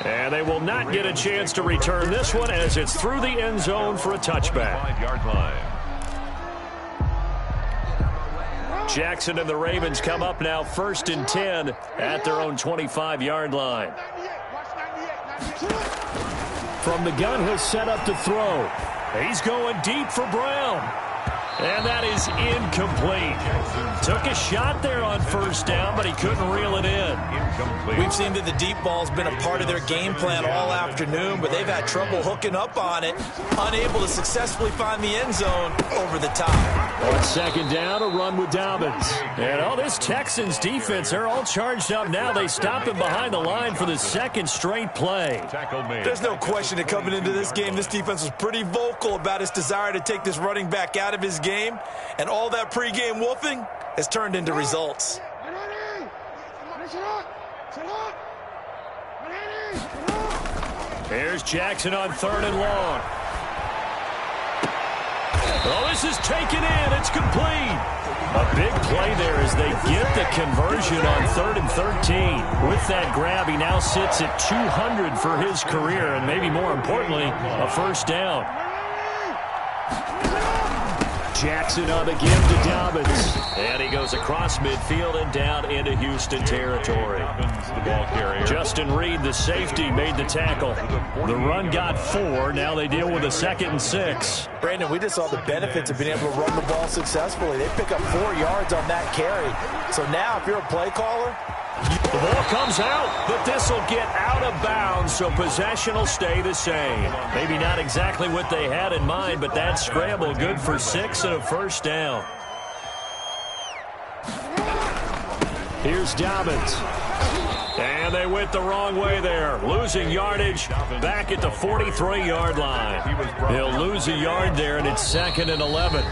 And they will not get a chance to return this one as it's through the end zone for a touchback. 5-yard line. Jackson and the Ravens come up now 1st and 10 at their own 25-yard line. From the gun, he'll set up to throw. He's going deep for Brown. And that is incomplete. Took a shot there on 1st down, but he couldn't reel it in. We've seen that the deep ball's been a part of their game plan all afternoon, but they've had trouble hooking up on it, unable to successfully find the end zone over the top. On 2nd down, a run with Dobbins. And this Texans defense, they're all charged up now. They stop him behind the line for the 2nd straight play. There's no question that coming into this game, this defense was pretty vocal about its desire to take this running back out of his game, and all that pregame wolfing has turned into results. Here's Jackson on 3rd and long. Oh, this is taken in. It's complete. A big play there as they get the conversion on 3rd and 13. With that grab, he now sits at 200 for his career, and maybe more importantly, a first down. Jackson on the give to Dobbins. And he goes across midfield and down into Houston territory. Justin Reed, the safety, made the tackle. The run got 4. Now they deal with a 2nd and 6. Brandon, we just saw the benefits of being able to run the ball successfully. They pick up 4 yards on that carry. So now if you're a play caller, the ball comes out, but this will get out of bounds, so possession will stay the same. Maybe not exactly what they had in mind, but that scramble good for 6 and a first down. Here's Dobbins. And they went the wrong way there. Losing yardage back at the 43-yard line. He'll lose a yard there, and it's 2nd and 11.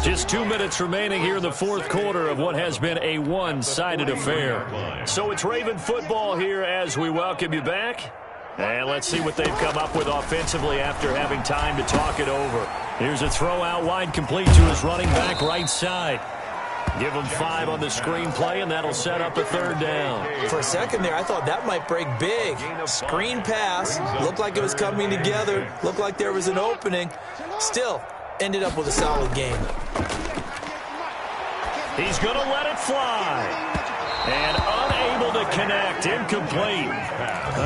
Just 2 minutes remaining here in the 4th quarter of what has been a one-sided affair. So it's Raven football here as we welcome you back. And let's see what they've come up with offensively after having time to talk it over. Here's a throw out wide, complete to his running back right side. Give him 5 on the screen play, and that'll set up a 3rd down. For a second there, I thought that might break big. Screen pass, looked like it was coming together, looked like there was an opening. Still, ended up with a solid game. He's going to let it fly. And unable to connect, incomplete.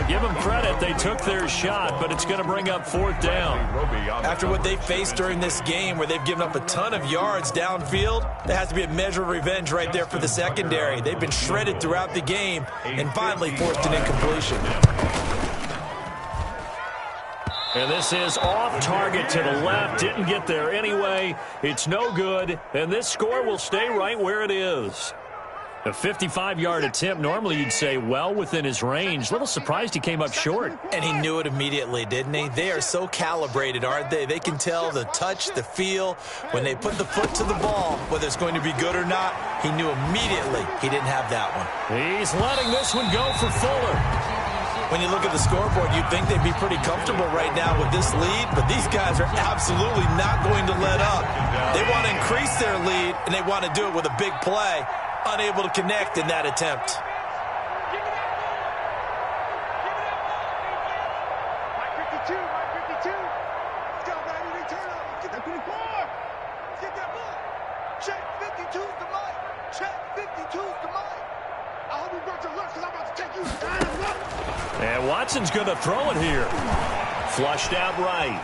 Give them credit, they took their shot, but it's going to bring up 4th down. After what they faced during this game where they've given up a ton of yards downfield, there has to be a measure of revenge right there for the secondary. They've been shredded throughout the game and finally forced an incompletion. And this is off target to the left. Didn't get there anyway. It's no good. And this score will stay right where it is. A 55-yard attempt. Normally you'd say well within his range. Little surprised he came up short. And he knew it immediately, didn't he? They are so calibrated, aren't they? They can tell the touch, the feel. When they put the foot to the ball, whether it's going to be good or not, he knew immediately he didn't have that one. He's letting this one go for Fuller. When you look at the scoreboard, you'd think they'd be pretty comfortable right now with this lead, but these guys are absolutely not going to let up. They want to increase their lead, and they want to do it with a big play. Unable to connect in that attempt. Mike 52, Mike 52. Let's go, baby. They turn up. Let's get that 24. Let's get that ball. Check 52's the mic. Check 52's the mic. I hope you brought your lunch because I'm about to take you down. And Watson's going to throw it here. Flushed out right.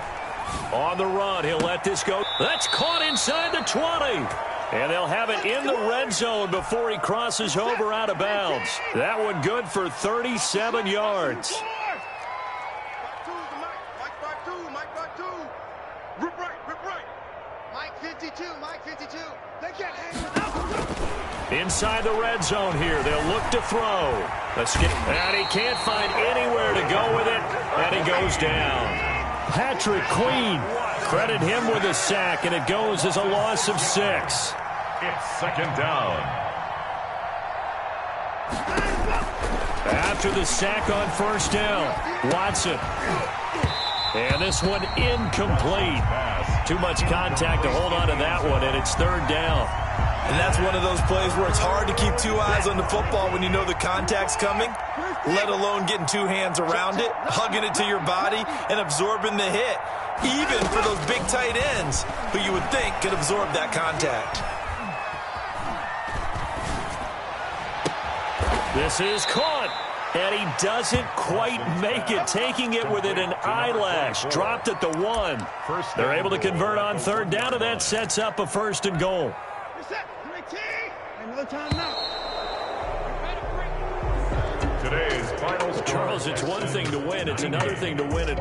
On the run, he'll let this go. That's caught inside the 20. And they'll have it in the red zone before he crosses over out of bounds. That one good for 37 yards. Mike 52. Rip right. Mike 52, Mike 52. They can't hang Inside the red zone here, they'll look to throw. And he can't find anywhere to go with it, and he goes down. Patrick Queen, credit him with a sack, and it goes as a loss of 6. It's 2nd down. After the sack on 1st down, Watson. And this one incomplete. Too much contact to hold on to that one, and it's 3rd down. And that's one of those plays where it's hard to keep 2 eyes on the football when you know the contact's coming, let alone getting 2 hands around it, hugging it to your body, and absorbing the hit, even for those big tight ends who you would think could absorb that contact. This is caught, and he doesn't quite make it, taking it within an eyelash. Dropped at the 1. They're able to convert on 3rd down, and that sets up a 1st and goal. Today's final score. Charles, it's one thing to win. It's another thing to win it.